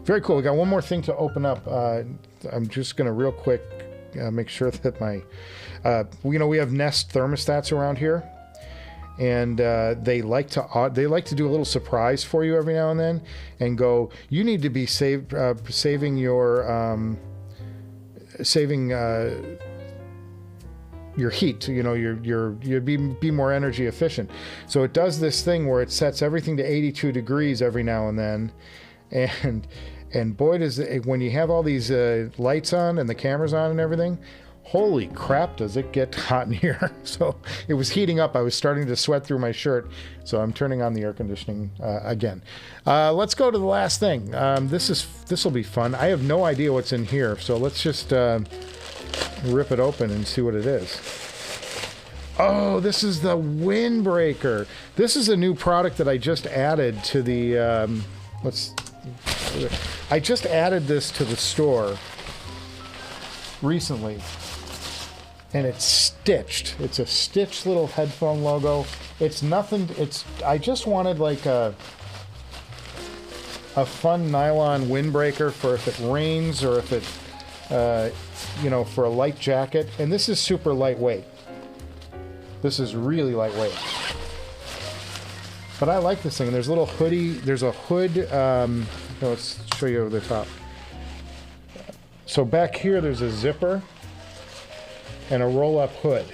Very cool. We got one more thing to open up. I'm just going to real quick make sure that my... we have Nest thermostats around here. And they like to do a little surprise for you every now and then and go, you need to be saving your... saving your heat, you'd be more energy efficient. So it does this thing where it sets everything to 82 degrees every now and then, and boy, does it, when you have all these lights on and the cameras on and everything, holy crap, does it get hot in here. So it was heating up. I was starting to sweat through my shirt, so I'm turning on the air conditioning again. Let's go to the last thing. This will be fun. I have no idea what's in here, so let's just rip it open and see what it is. Oh, this is the windbreaker. This is a new product that I just added to the I just added this to the store recently. And it's stitched. It's a stitched little headphone logo. It's nothing. I just wanted like a fun nylon windbreaker for if it rains or if it, for a light jacket. And this is super lightweight. This is really lightweight. But I like this thing. And there's a little hoodie. There's a hood. Let's show you over the top. So back here, there's a zipper and a roll-up hood.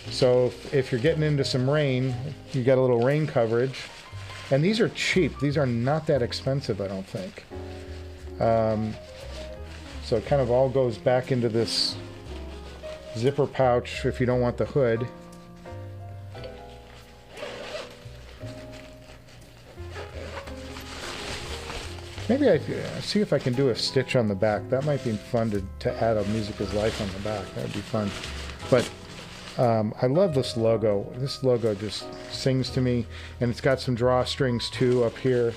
So if you're getting into some rain, you got a little rain coverage. And these are cheap. These are not that expensive, I don't think. So it kind of all goes back into this zipper pouch if you don't want the hood. Maybe I see if I can do a stitch on the back. That might be fun to add a Music is Life on the back. That would be fun. But I love this logo. This logo just sings to me. And it's got some drawstrings too up here.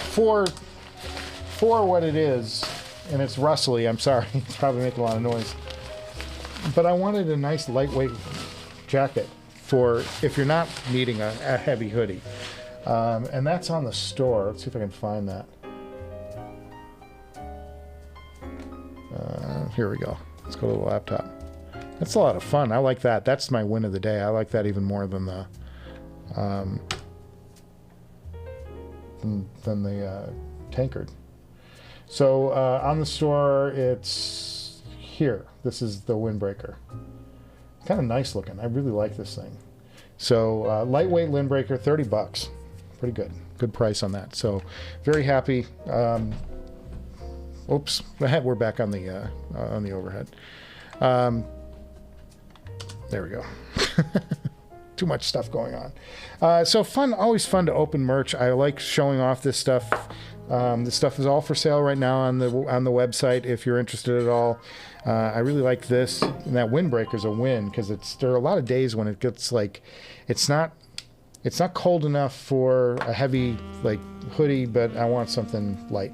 For what it is, and it's rustly, I'm sorry. It's probably making a lot of noise. But I wanted a nice lightweight jacket for if you're not needing a heavy hoodie. And that's on the store. Let's see if I can find that. Here we go. Let's go to the laptop. That's a lot of fun. I like that. That's my win of the day. I like that even more than the than the tankard. So on the store, it's here. This is the windbreaker. Kind of nice looking. I really like this thing. So lightweight windbreaker, $30. Pretty good. Good price on that. So very happy. Oops, we're back on the overhead. There we go. Too much stuff going on. So fun, always fun to open merch. I like showing off this stuff. This stuff is all for sale right now on the website if you're interested at all. I really like this, and that windbreaker's a win because there are a lot of days when it gets like it's not cold enough for a heavy like hoodie, but I want something light.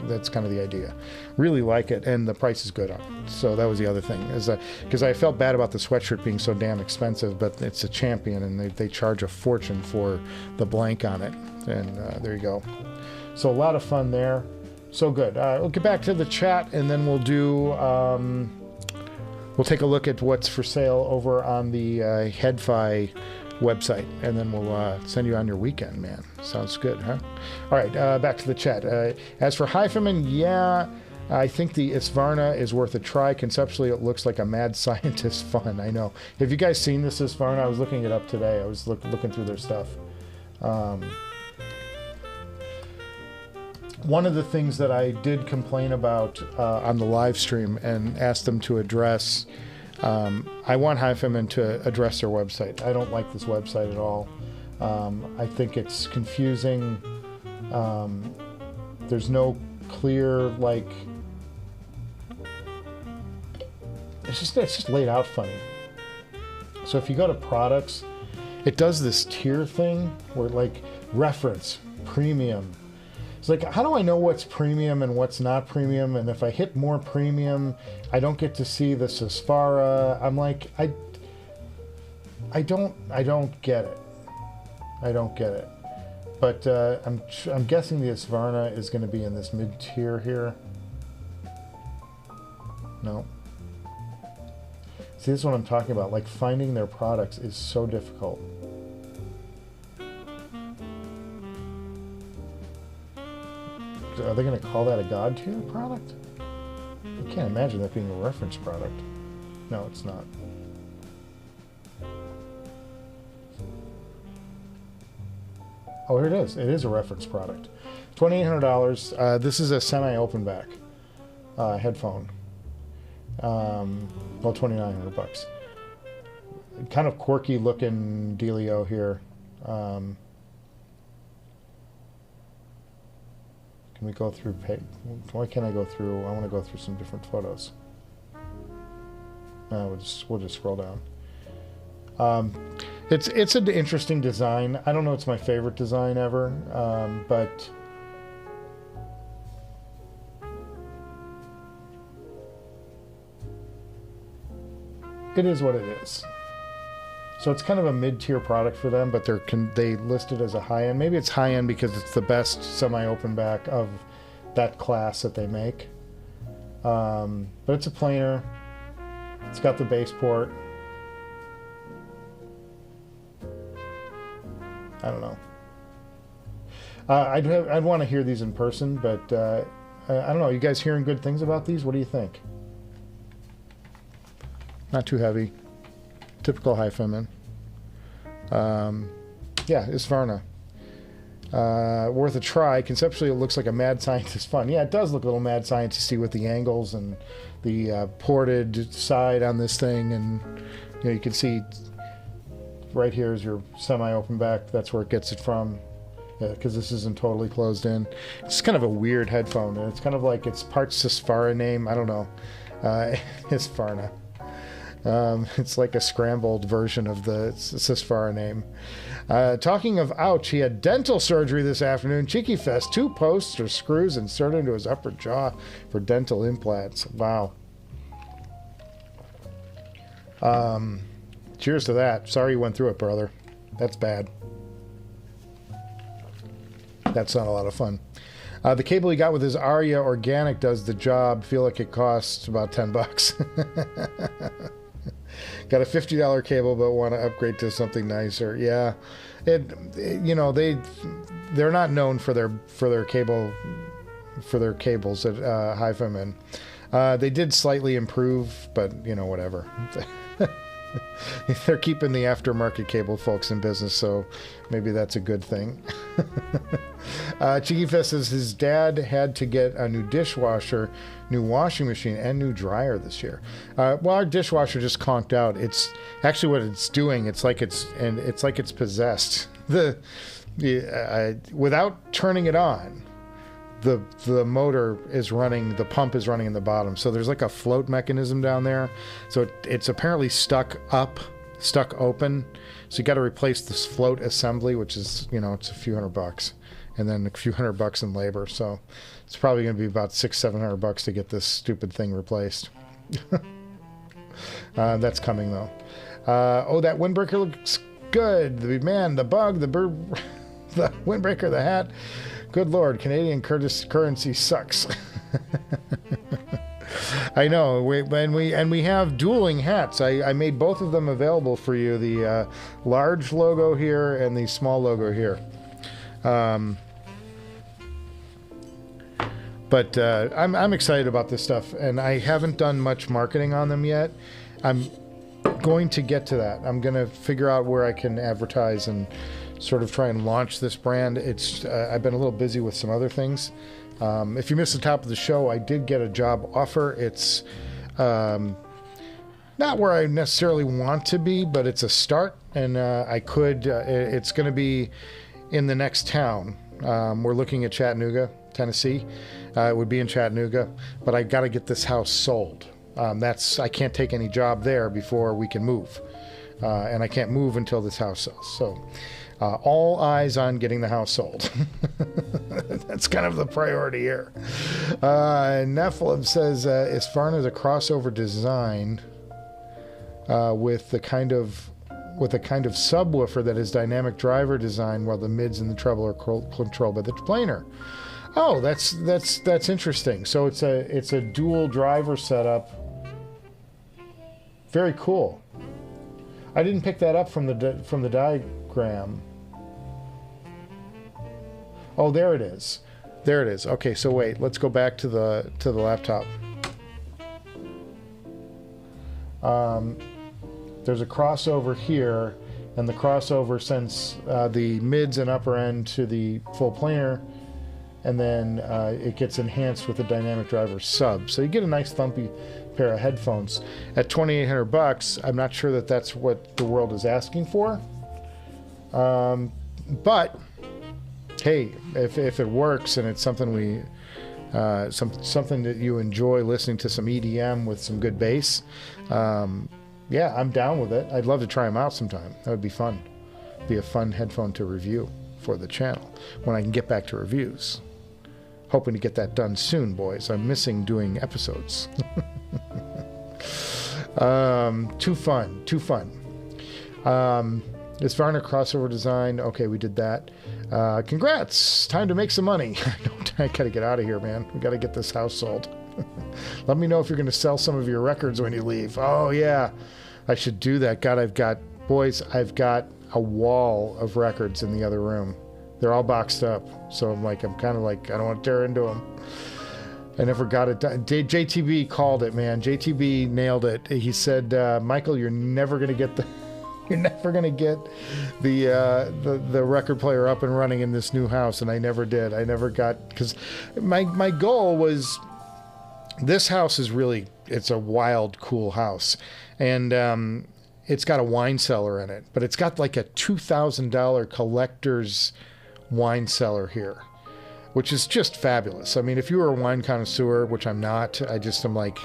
That's kind of the idea. Really like it, and the price is good on it. So that was the other thing, is because I felt bad about the sweatshirt being so damn expensive, but it's a Champion, and they charge a fortune for the blank on it. And there you go. So a lot of fun there. So good. We'll get back to the chat, and then we'll do. We'll take a look at what's for sale over on the HeadFi website, and then we'll send you on your weekend, man. Sounds good, huh? All right, back to the chat. As for HiFiMAN, yeah, I think the Isvarna is worth a try. Conceptually, it looks like a mad scientist fun. I know. Have you guys seen this Isvarna? I was looking it up today. I was looking through their stuff. One of the things that I did complain about on the live stream and asked them to address, I want HiFiMAN to address their website. I don't like this website at all. I think it's confusing. There's no clear, like, it's just laid out funny. So if you go to products, it does this tier thing where, like, reference, premium. It's like, how do I know what's premium and what's not premium? And if I hit more premium, I don't get to see the Sapphire. I'm like, I don't get it. I don't get it. But I'm guessing the Isvarna is going to be in this mid tier here. No. See, this is what I'm talking about. Like, finding their products is so difficult. Are they going to call that a God tier product? I can't imagine that being a reference product. No, it's not. Oh, here it is. It is a reference product. $2,800. This is a semi-open back headphone. Well, $2,900. Kind of quirky looking dealio here. Can we go through? Why can't I go through? I want to go through some different photos. We'll just scroll down. It's an interesting design. I don't know. It's my favorite design ever, but it is what it is. So it's kind of a mid-tier product for them, but they list it as a high-end. Maybe it's high-end because it's the best semi-open back of that class that they make. But it's a planar. It's got the bass port. I don't know. I'd want to hear these in person, but I don't know. You guys hearing good things about these? What do you think? Not too heavy. Typical HiFiMAN. Yeah, Isvarna. Worth a try. Conceptually, it looks like a mad scientist fun. Yeah, it does look a little mad scientisty with the angles and the ported side on this thing, and you can see right here is your semi-open back. That's where it gets it from, because this isn't totally closed in. It's kind of a weird headphone, and it's kind of like it's part Sapphire name. I don't know. Isvarna. It's like a scrambled version of the Sapphire name. Talking of ouch, he had dental surgery this afternoon. Cheeky Fest, 2 posts or screws inserted into his upper jaw for dental implants. Wow. Cheers to that. Sorry you went through it, brother. That's bad. That's not a lot of fun. The cable he got with his Aria Organic does the job. Feel like it costs about $10. Got a $50 cable, but want to upgrade to something nicer. Yeah, you know, they're not known for their cables at HiFiMAN. They did slightly improve, but you know, whatever. They're keeping the aftermarket cable folks in business, so maybe that's a good thing. Cheeky Fest says his dad had to get a new dishwasher, new washing machine, and new dryer this year. Well, our dishwasher just conked out. It's actually what it's doing. It's like it's possessed. Without turning it on, the motor is running, the pump is running in the bottom. So there's like a float mechanism down there. So it's apparently stuck open. So you got to replace this float assembly, which is, you know, it's a few $100, and then a few $100 in labor. So it's probably going to be about $600-700 to get this stupid thing replaced. That's coming though. Oh, that windbreaker looks good. The bug, the bird, the windbreaker, the hat. Good Lord, Canadian currency sucks. I know. We have dueling hats. I made both of them available for you. The large logo here and the small logo here. But I'm excited about this stuff, and I haven't done much marketing on them yet. I'm going to get to that. I'm going to figure out where I can advertise and sort of try and launch this brand. It's I've been a little busy with some other things. If you missed the top of the show, I did get a job offer. It's not where I necessarily want to be, but it's a start, and it's going to be in the next town. We're looking at Chattanooga, Tennessee. It would be in Chattanooga, but I got to get this house sold. I can't take any job there before we can move, and I can't move until this house sells. So all eyes on getting the house sold. That's kind of the priority here. Nephilim says Isvarna is a crossover design with a kind of subwoofer that is dynamic driver design, while the mids and the treble are controlled by the planer. Oh, that's interesting. So it's a dual driver setup. Very cool. I didn't pick that up from the diagram. Oh, there it is. There it is. Okay, so wait, let's go back to the laptop. There's a crossover here, and the crossover sends the mids and upper end to the full planer, and then it gets enhanced with a dynamic driver sub. So you get a nice thumpy pair of headphones at $2,800. I'm not sure that that's what the world is asking for, but hey, if it works and it's something something that you enjoy listening to, some EDM with some good bass, yeah, I'm down with it. I'd love to try them out sometime. That would be fun. Be a fun headphone to review for the channel when I can get back to reviews. Hoping to get that done soon, boys. I'm missing doing episodes. Too fun. Isvarna crossover design. Okay, we did that. Congrats. Time to make some money. I gotta get out of here, man. We gotta get this house sold. Let me know if you're going to sell some of your records when you leave. Oh, yeah. I should do that. God, I've got a wall of records in the other room. They're all boxed up. So I'm kind of like, I don't want to tear into them. I never got it done. JTB called it, man. JTB nailed it. He said, Michael, you're never going to get the record player up and running in this new house. And I never did. I never got, because my goal was, this house is it's a wild, cool house. And it's got a wine cellar in it, but it's got like a $2,000 collector's wine cellar here, which is just fabulous. I mean, if you were a wine connoisseur, which I'm not, I'm like,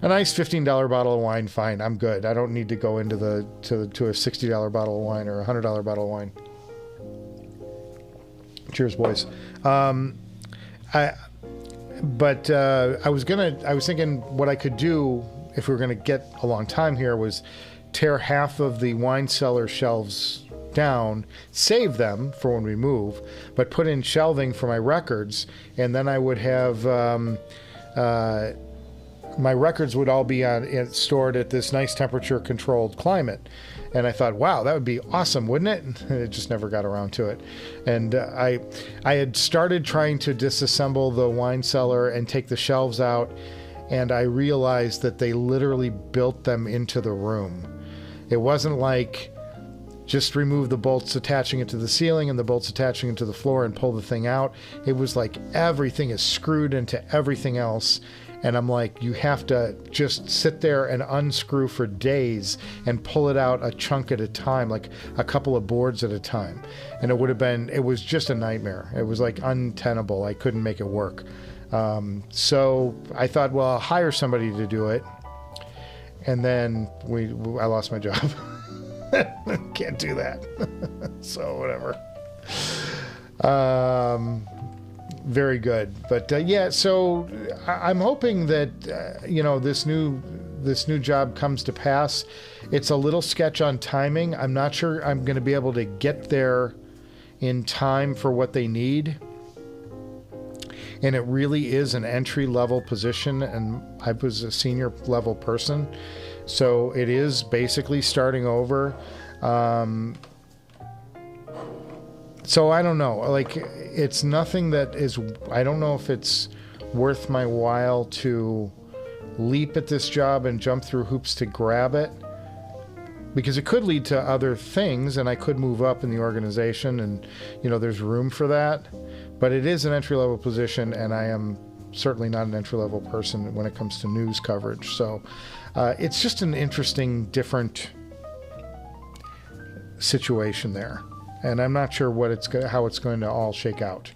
a nice $15 bottle of wine, fine, I'm good. I don't need to go into to a $60 bottle of wine or a $100 bottle of wine. Cheers, boys. I was thinking what I could do if we were gonna get a long time here was tear half of the wine cellar shelves down, save them for when we move, but put in shelving for my records, and then I would have my records would all be stored at this nice temperature controlled climate. And I thought, wow, that would be awesome, wouldn't it? And it just never got around to it. And I had started trying to disassemble the wine cellar and take the shelves out, and I realized that they literally built them into the room. It wasn't like just remove the bolts attaching it to the ceiling and the bolts attaching it to the floor and pull the thing out. It was like everything is screwed into everything else. And I'm like, you have to just sit there and unscrew for days and pull it out a chunk at a time, like a couple of boards at a time. And it was just a nightmare. It was like untenable. I couldn't make it work. So I thought, well, I'll hire somebody to do it. And then I lost my job. Can't do that. So whatever. Very good. But yeah, so I'm hoping that this new job comes to pass. It's a little sketch on timing. I'm not sure I'm going to be able to get there in time for what they need. And it really is an entry-level position, and I was a senior-level person. So it is basically starting over. So I don't know. Like, it's nothing that is... I don't know if it's worth my while to leap at this job and jump through hoops to grab it. Because it could lead to other things, and I could move up in the organization, and, there's room for that. But it is an entry-level position, and I am certainly not an entry-level person when it comes to news coverage. So it's just an interesting, different situation there. And I'm not sure how it's going to all shake out.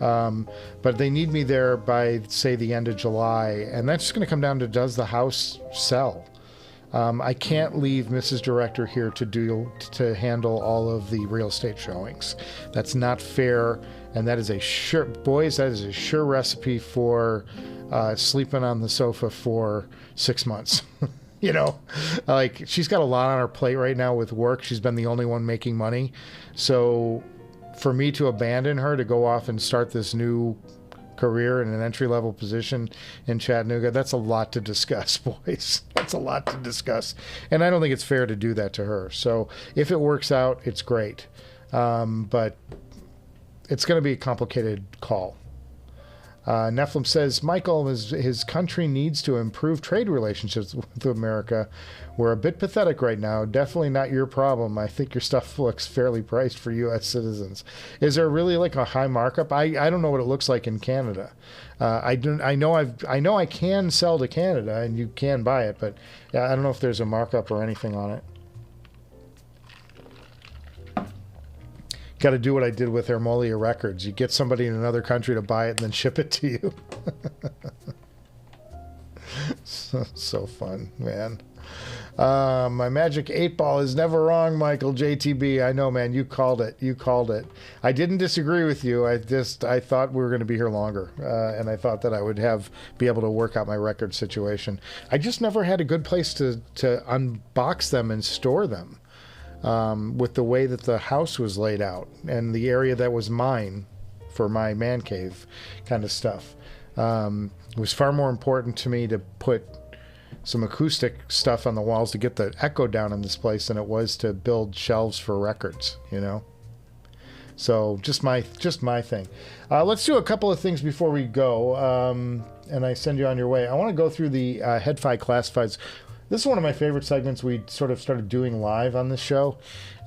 But they need me there by, say, the end of July. And that's just going to come down to, does the house sell? I can't leave Mrs. Director here to handle all of the real estate showings. That's not fair, and that is a sure recipe for sleeping on the sofa for 6 months. Like, she's got a lot on her plate right now with work. She's been the only one making money. So for me to abandon her to go off and start this new career in an entry-level position in Chattanooga, that's a lot to discuss, boys. That's a lot to discuss. And I don't think it's fair to do that to her. So if it works out, it's great. But it's going to be a complicated call. Nephilim says, Michael, his country needs to improve trade relationships with America. We're a bit pathetic right now. Definitely not your problem. I think your stuff looks fairly priced for U.S. citizens. Is there really like a high markup? I don't know what it looks like in Canada. I know I can sell to Canada and you can buy it, but I don't know if there's a markup or anything on it. Got to do what I did with Hermolia Records. You get somebody in another country to buy it and then ship it to you. so fun, man. My magic 8-ball is never wrong, Michael JTB. I know, man. You called it. I didn't disagree with you. I thought we were going to be here longer, and I thought that I would be able to work out my record situation. I just never had a good place to unbox them and store them. With the way that the house was laid out and the area that was mine for my man cave kind of stuff. It was far more important to me to put some acoustic stuff on the walls to get the echo down in this place than it was to build shelves for records, So just my thing. Let's do a couple of things before we go, and I send you on your way. I want to go through the Head-Fi classifieds. This is one of my favorite segments we sort of started doing live on this show.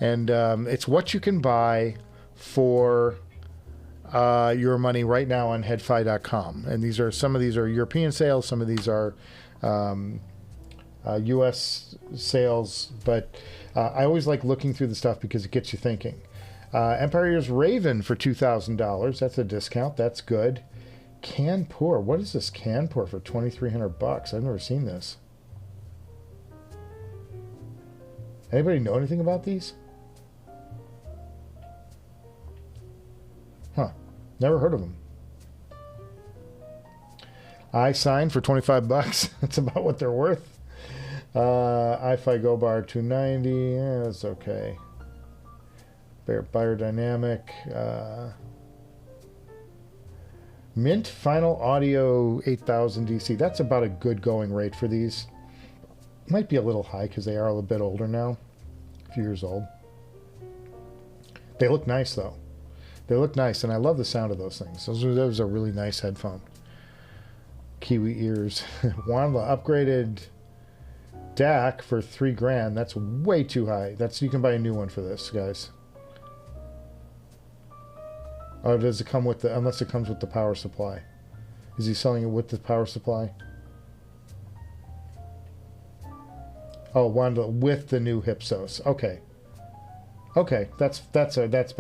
And it's what you can buy for your money right now on headfi.com. And some of these are European sales, some of these are U.S. sales. But I always like looking through the stuff because it gets you thinking. Empire Ears Raven for $2,000. That's a discount. That's good. Kanpur. What is this Kanpur for $2,300? I've never seen this. Anybody know anything about these? Huh. Never heard of them. I signed for $25. That's about what they're worth. iFi Go Bar 290. Yeah, that's okay. Biodynamic. Mint Final Audio 8000 DC. That's about a good going rate for these. Might be a little high because they are a little bit older now. A few years old. They look nice though. They look nice, and I love the sound of those things. Those are a really nice headphone. Kiwi ears. Wanla upgraded DAC for $3,000. That's way too high. You can buy a new one for this, guys. Oh, does it come with the, unless it comes with the power supply. Is he selling it with the power supply? Oh, Wanla with the new Hypsos. Okay. Okay, that's better. That's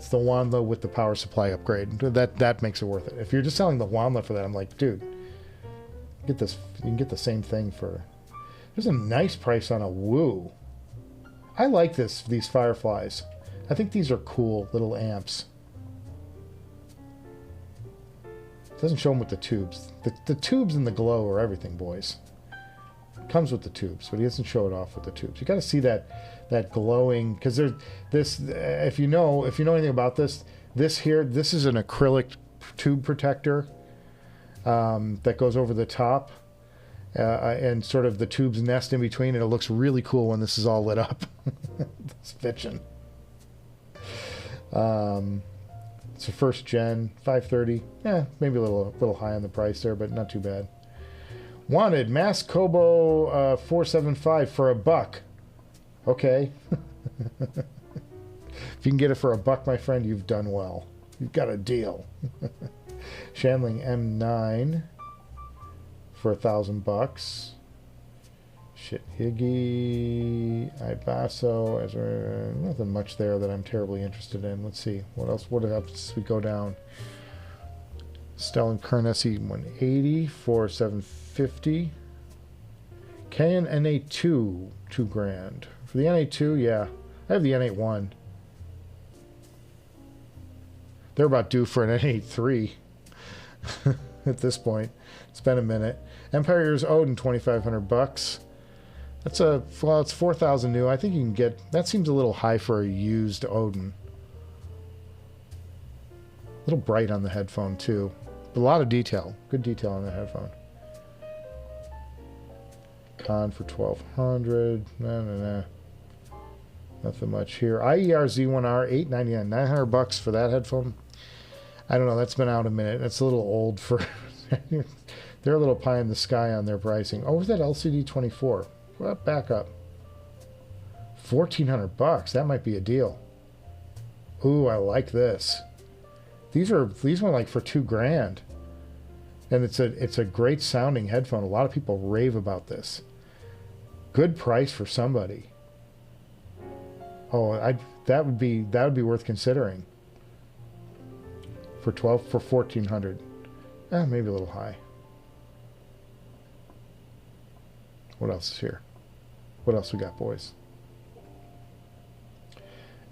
the Wanla with the power supply upgrade. That makes it worth it. If you're just selling the Wanla for that, I'm like, dude, get this. You can get the same thing for. There's a nice price on a Woo. I like these Fireflies. I think these are cool little amps. It doesn't show them with the tubes. The tubes and the glow are everything, boys. It comes with the tubes, but he doesn't show it off with the tubes. You got to see that glowing, because there's this. If you know anything about this here, this is an acrylic tube protector that goes over the top, and sort of the tubes nest in between, and it looks really cool when this is all lit up. It's bitchin'. It's a first gen 530. Yeah, maybe a little high on the price there, but not too bad. Wanted Mass Kobo 475 for $1. Okay. If you can get it for $1, my friend, you've done well. You've got a deal. Shandling M9 for $1,000. Shit, Higgy, Ibasso, nothing much there that I'm terribly interested in. Let's see, what else? What else we go down? Astell&Kern SE180 for $750. Cayin NA2, $2,000. For the NA2, yeah, I have the N81. They're about due for an N83 at this point. It's been a minute. Empire's Odin, $2,500. That's it's 4,000 new. I think you can get, that seems a little high for a used Odin. A little bright on the headphone too. A lot of detail. Good detail on the headphone. Con for 1,200. Nah. Nothing much here. IER Z1R, $899. $900 for that headphone. I don't know. That's been out a minute. That's a little old for. They're a little pie in the sky on their pricing. Oh, was that LCD-4? Well, back up. $1,400. That might be a deal. Ooh, I like this. These were like for $2,000, and it's a great sounding headphone. A lot of people rave about this. Good price for somebody. Oh, that would be worth considering. For $1,400. Maybe a little high. What else is here? What else we got, boys?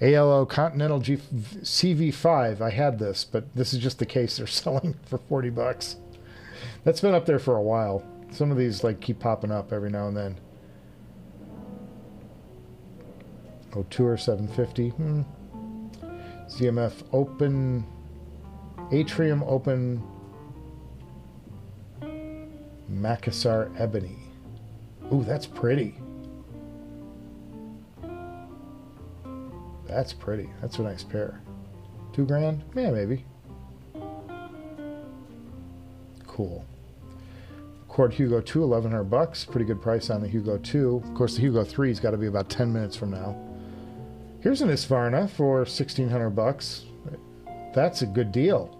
ALO Continental CV5. I had this, but this is just the case they're selling for $40. That's been up there for a while. Some of these like keep popping up every now and then. Oh, Tour 750. ZMF Open. Atrium Open. Makassar Ebony. Ooh, that's pretty. That's pretty. That's a nice pair. $2,000? Yeah, maybe. Cool. Cord Hugo 2, $1,100. Pretty good price on the Hugo 2. Of course, the Hugo 3's got to be about 10 minutes from now. Here's an Isvarna for $1,600. That's a good deal.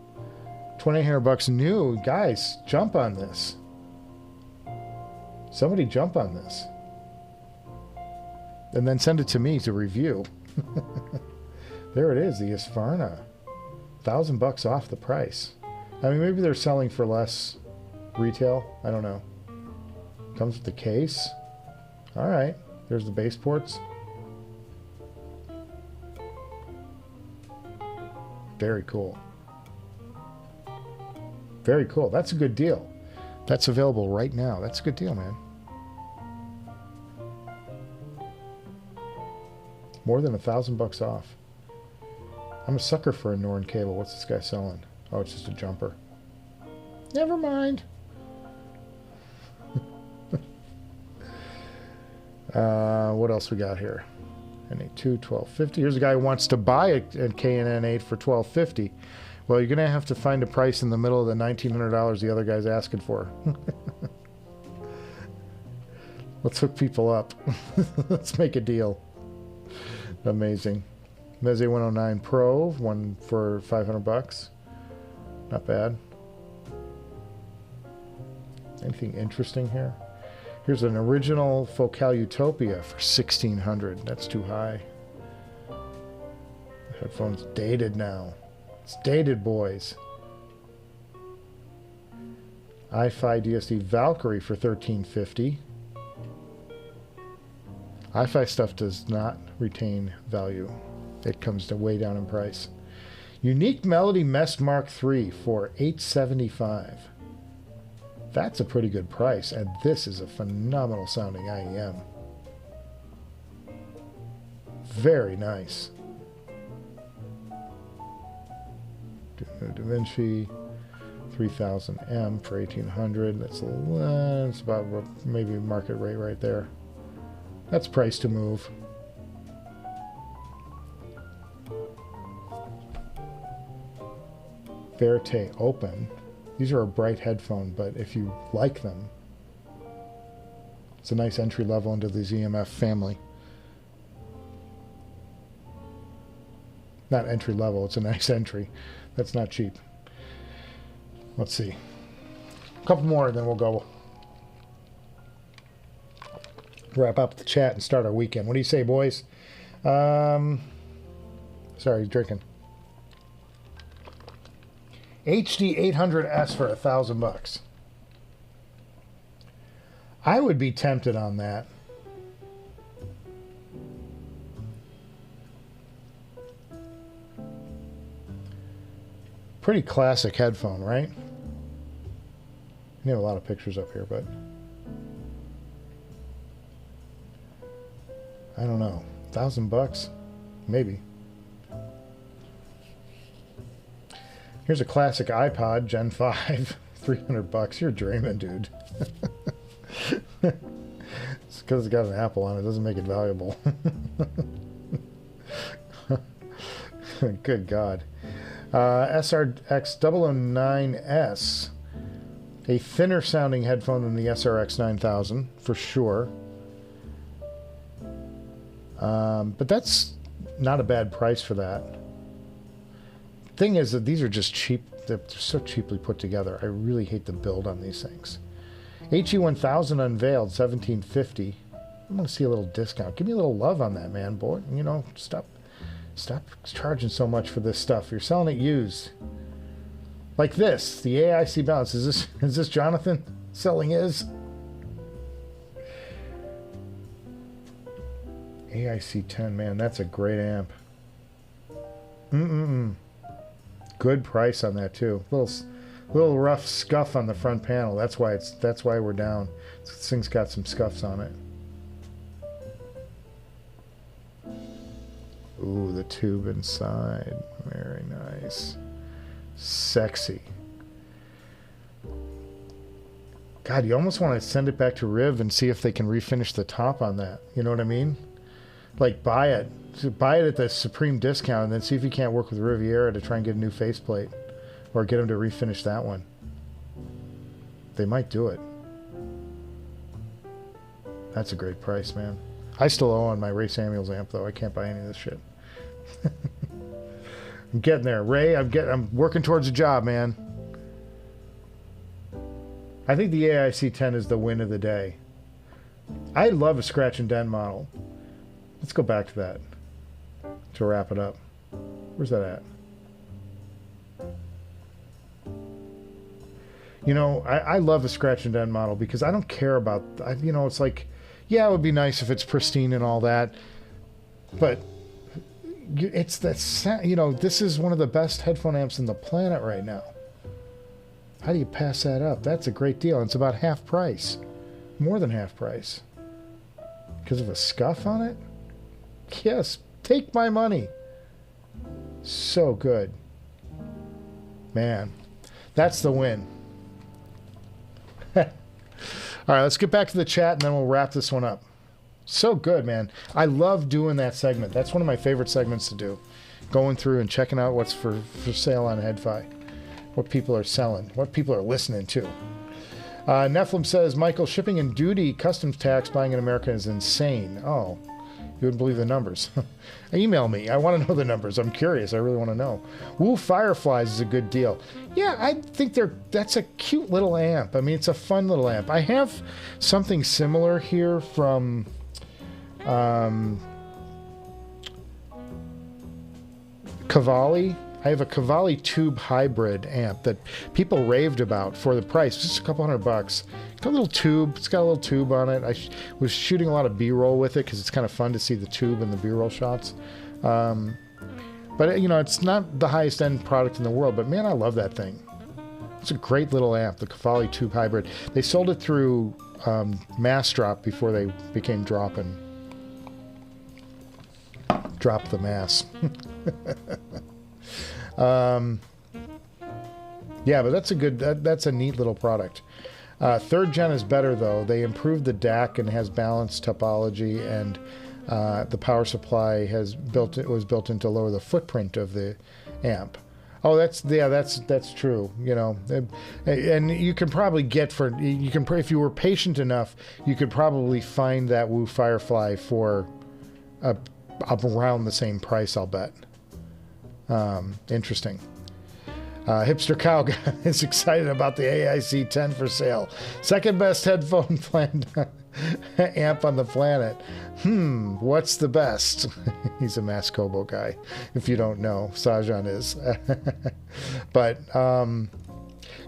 $2,800 new. Guys, jump on this. Somebody jump on this. And then send it to me to review. There it is, the Isvarna. $1,000 off the price. I mean, maybe they're selling for less retail. I don't know. Comes with the case. All right. There's the base ports. Very cool. Very cool. That's a good deal. That's available right now. That's a good deal, man. More than $1,000 off. I'm a sucker for a Norn cable. What's this guy selling? Oh, it's just a jumper. Never mind. What else we got here? NA2 1250. Here's a guy who wants to buy a Cayin N8 for $1250. Well, you're going to have to find a price in the middle of the $1,900 the other guy's asking for. Let's hook people up. Let's make a deal. Amazing. Meze 109 Pro, one for $500. Not bad. Anything interesting here? Here's an original Focal Utopia for $1,600. That's too high. The headphone's dated now. It's dated, boys. iFi DSD Valkyrie for $1,350. iFi stuff does not retain value. It comes to way down in price. Unique Melody Mest Mark III for $875. That's a pretty good price, and this is a phenomenal sounding IEM. Very nice. DaVinci 3000M for $1,800. That's about maybe market rate right there. That's price to move. Verite Open. These are a bright headphone, but if you like them, it's a nice entry level into the ZMF family. Not entry level, it's a nice entry. That's not cheap. Let's see. A couple more and then we'll go wrap up the chat and start our weekend. What do you say, boys? Sorry, drinking. HD-800S for $1,000. I would be tempted on that. Pretty classic headphone, right? We have a lot of pictures up here, but I don't know. $1,000? Maybe. Here's a classic iPod, Gen 5, $300. You're dreaming, dude. It's because it's got an Apple on it. Doesn't make it valuable. Good God. SRX009S. A thinner sounding headphone than the SRX 9000, for sure. But that's not a bad price for that. Thing is that these are just cheap. They're so cheaply put together. I really hate the build on these things. HE1000 unveiled, $1,750. I'm gonna see a little discount. Give me a little love on that, man, boy. You know, stop charging so much for this stuff. You're selling it used. Like this, the AIC balance. Is this Jonathan selling his? AIC 10, man, that's a great amp. Good price on that too. Little rough scuff on the front panel. That's why we're down. This thing's got some scuffs on it. Ooh, the tube inside. Very nice. Sexy. God, you almost want to send it back to Riv and see if they can refinish the top on that. You know what I mean? Like buy it at the supreme discount and then see if you can't work with Riviera to try and get a new faceplate or get them to refinish that one. They might do it. That's a great price, man. I still owe on my Ray Samuels amp though. I can't buy any of this shit. I'm getting there, Ray. I'm working towards a job, man. I think the AIC 10 is the win of the day. I love a scratch and dent model. Let's go back to that to wrap it up. Where's that at? You know, I love a scratch and dent model because I don't care about, you know, it's like, yeah, it would be nice if it's pristine and all that, but it's that, you know, this is one of the best headphone amps in the planet right now. How do you pass that up? That's a great deal. And it's about half price, more than half price, because of a scuff on it. Yes, take my money. So good. Man, that's the win. All right, let's get back to the chat, and then we'll wrap this one up. So good, man. I love doing that segment. That's one of my favorite segments to do. Going through and checking out what's for sale on HeadFi. What people are selling. What people are listening to. Nephilim says, Michael, shipping and duty customs tax buying in America is insane. Oh, you wouldn't believe the numbers. Email me. I want to know the numbers. I'm curious. I really want to know. Woo Fireflies is a good deal. Yeah, I think that's a cute little amp. I mean, it's a fun little amp. I have something similar here from Cavalli. I have a Cavalli tube hybrid amp that people raved about for the price. Just a couple $100. It's got a little tube. It's got a little tube on it. I was shooting a lot of B-roll with it because it's kind of fun to see the tube in the B-roll shots. But, you know, it's not the highest end product in the world, but man, I love that thing. It's a great little amp, the Cavalli tube hybrid. They sold it through Massdrop before they became Drop-In. Drop the mass. Yeah, but that's a good, that's a neat little product. Third gen is better though. They improved the DAC and has balanced topology, and the power supply was built in to lower the footprint of the amp. Oh, that's true. You know, and you can probably if you were patient enough, you could probably find that Woo Firefly for around the same price, I'll bet. Interesting. Hipster Cow is excited about the AIC-10 for sale. Second best headphone amp on the planet. What's the best? He's a Mascobo guy, if you don't know. Sajan is. But,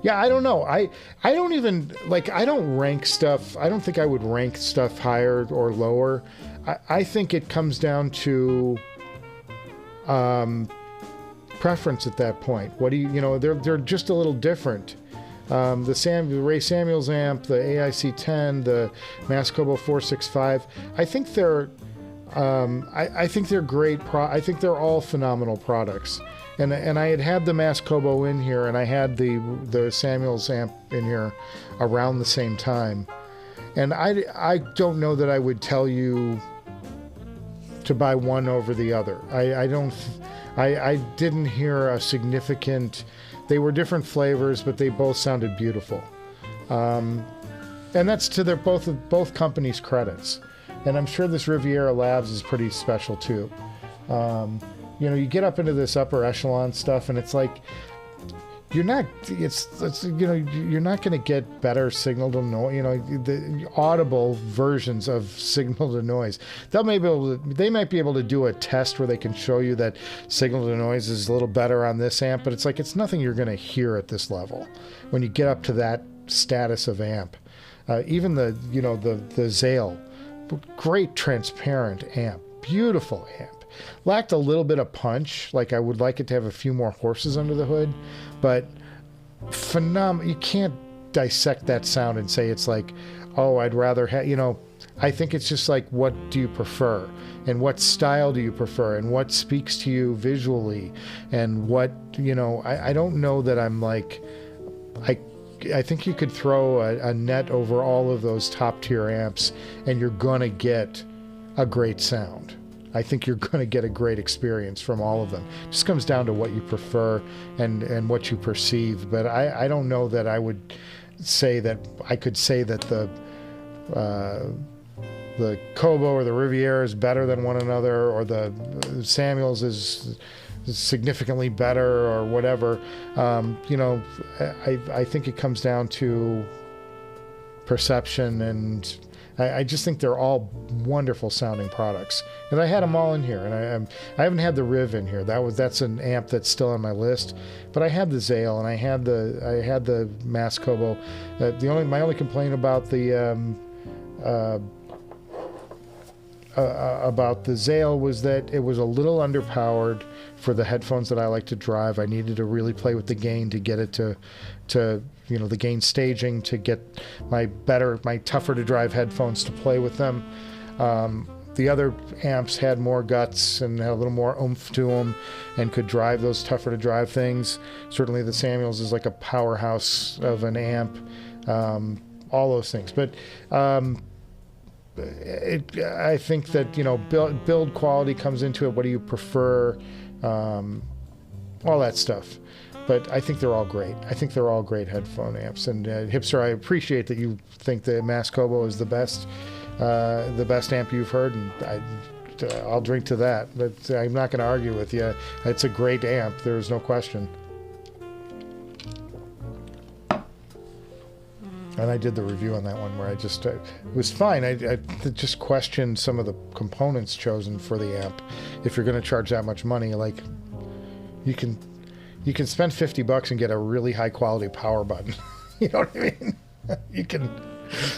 yeah, I don't know. I don't even, like, I don't rank stuff. I don't think I would rank stuff higher or lower. I think it comes down to preference at that point. What do you know, they're just a little different. The Ray Samuels amp, the AIC-10, the Mascobo 465, I think they're I think they're great I think they're all phenomenal products. And I had the Mascobo in here, and I had the Samuels amp in here around the same time. And I don't know that I would tell you to buy one over the other. I didn't hear a significant. They were different flavors, but they both sounded beautiful, and that's to their both companies' credits. And I'm sure this Riviera Labs is pretty special too. You know, you get up into this upper echelon stuff, and it's like you're not. It's you know, you're not going to get better signal to noise. You know, the audible versions of signal to noise. They might be able to do a test where they can show you that signal to noise is a little better on this amp, but it's like it's nothing you're going to hear at this level when you get up to that status of amp. Even the Zale, great transparent amp, beautiful amp. Lacked a little bit of punch. Like, I would like it to have a few more horses under the hood, but phenomenal. You can't dissect that sound and say it's like, oh, I'd rather have, you know, I think it's just like, what do you prefer? And what style do you prefer? And what speaks to you visually? And what, you know, I don't know that I'm like, I think you could throw a net over all of those top tier amps and you're going to get a great sound. I think you're going to get a great experience from all of them. It just comes down to what you prefer and what you perceive. But I don't know that I would say that I could say that the Kobo or the Riviera is better than one another, or the Samuels is significantly better, or whatever. You know, I think it comes down to perception, and I just think they're all wonderful sounding products. And I had them all in here, and I haven't had the Riv in here. That's an amp that's still on my list. But I had the Zale, and I had the Mascobo. My only complaint about the Zale was that it was a little underpowered for the headphones that I like to drive. I needed to really play with the gain to get it to you know, the gain staging, to get my tougher to drive headphones to play with them. the other amps had more guts and had a little more oomph to them and could drive those tougher to drive things. Certainly the Samuels is like a powerhouse of an amp. All those things. But I think that, you know, build quality comes into it. What do you prefer? All that stuff. But I think they're all great. I think they're all great headphone amps. And Hipster, I appreciate that you think the Maskobo is the best amp you've heard, and I'll drink to that. But I'm not going to argue with you. It's a great amp. There's no question. And I did the review on that one where I just, it was fine. I just questioned some of the components chosen for the amp. If you're going to charge that much money, like, you can spend $50 and get a really high quality power button. You know what I mean? You can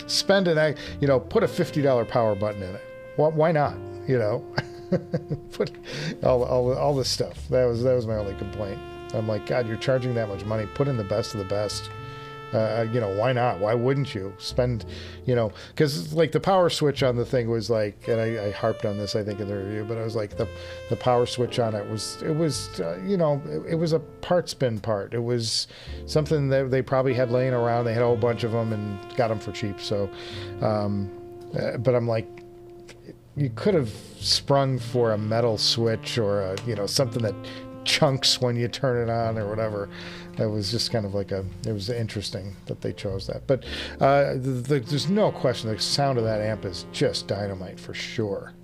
spend put a $50 power button in it. Why not? You know, put all this stuff. That was my only complaint. I'm like, God, you're charging that much money. Put in the best of the best. Why not? Why wouldn't you spend, because like the power switch on the thing was like, and I harped on this, I think, in the review, but I was like, the power switch on it was a parts bin part. It was something that they probably had laying around. They had a whole bunch of them and got them for cheap. So, but I'm like, you could have sprung for a metal switch or something that chunks when you turn it on or whatever. It was just kind of like it was interesting that they chose that. But there's no question the sound of that amp is just dynamite for sure.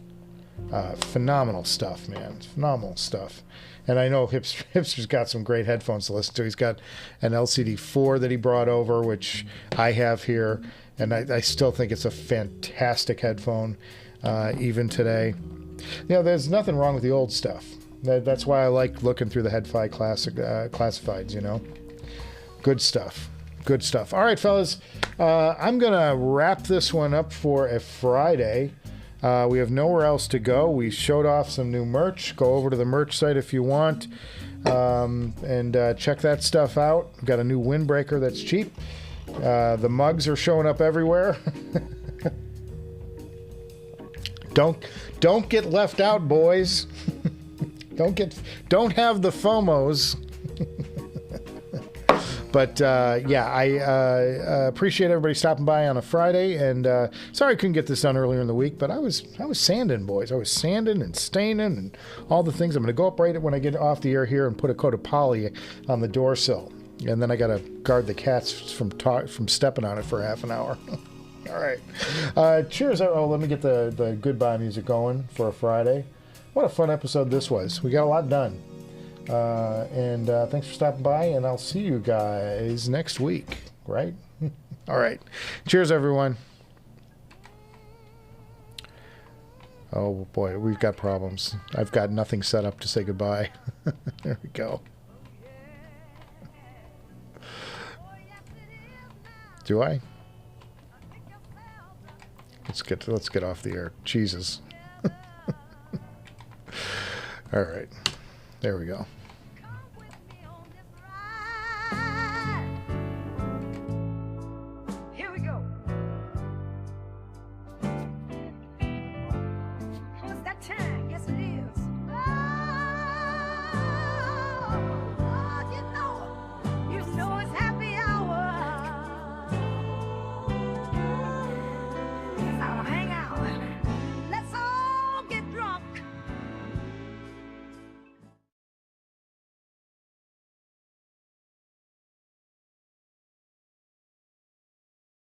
Phenomenal stuff, man. Phenomenal stuff. And I know Hipster's got some great headphones to listen to. He's got an LCD-4 that he brought over, which I have here. And I still think it's a fantastic headphone, even today. There's nothing wrong with the old stuff. That's why I like looking through the Head-Fi classifieds, Good stuff. Good stuff. All right, fellas. I'm going to wrap this one up for a Friday. We have nowhere else to go. We showed off some new merch. Go over to the merch site if you want and check that stuff out. We've got a new windbreaker that's cheap. The mugs are showing up everywhere. Don't get left out, boys. Don't have the FOMOs. But I appreciate everybody stopping by on a Friday, and sorry I couldn't get this done earlier in the week, but I was sanding, boys. I was sanding and staining and all the things. I'm going to go up right when I get off the air here and put a coat of poly on the door sill, and then I got to guard the cats from stepping on it for half an hour. All right. Cheers. Oh, let me get the goodbye music going for a Friday. What a fun episode this was. We got a lot done. And thanks for stopping by, and I'll see you guys next week, right? All right. Cheers, everyone. Oh, boy, we've got problems. I've got nothing set up to say goodbye. There we go. Do I? Let's get off the air. Jesus. All right. There we go.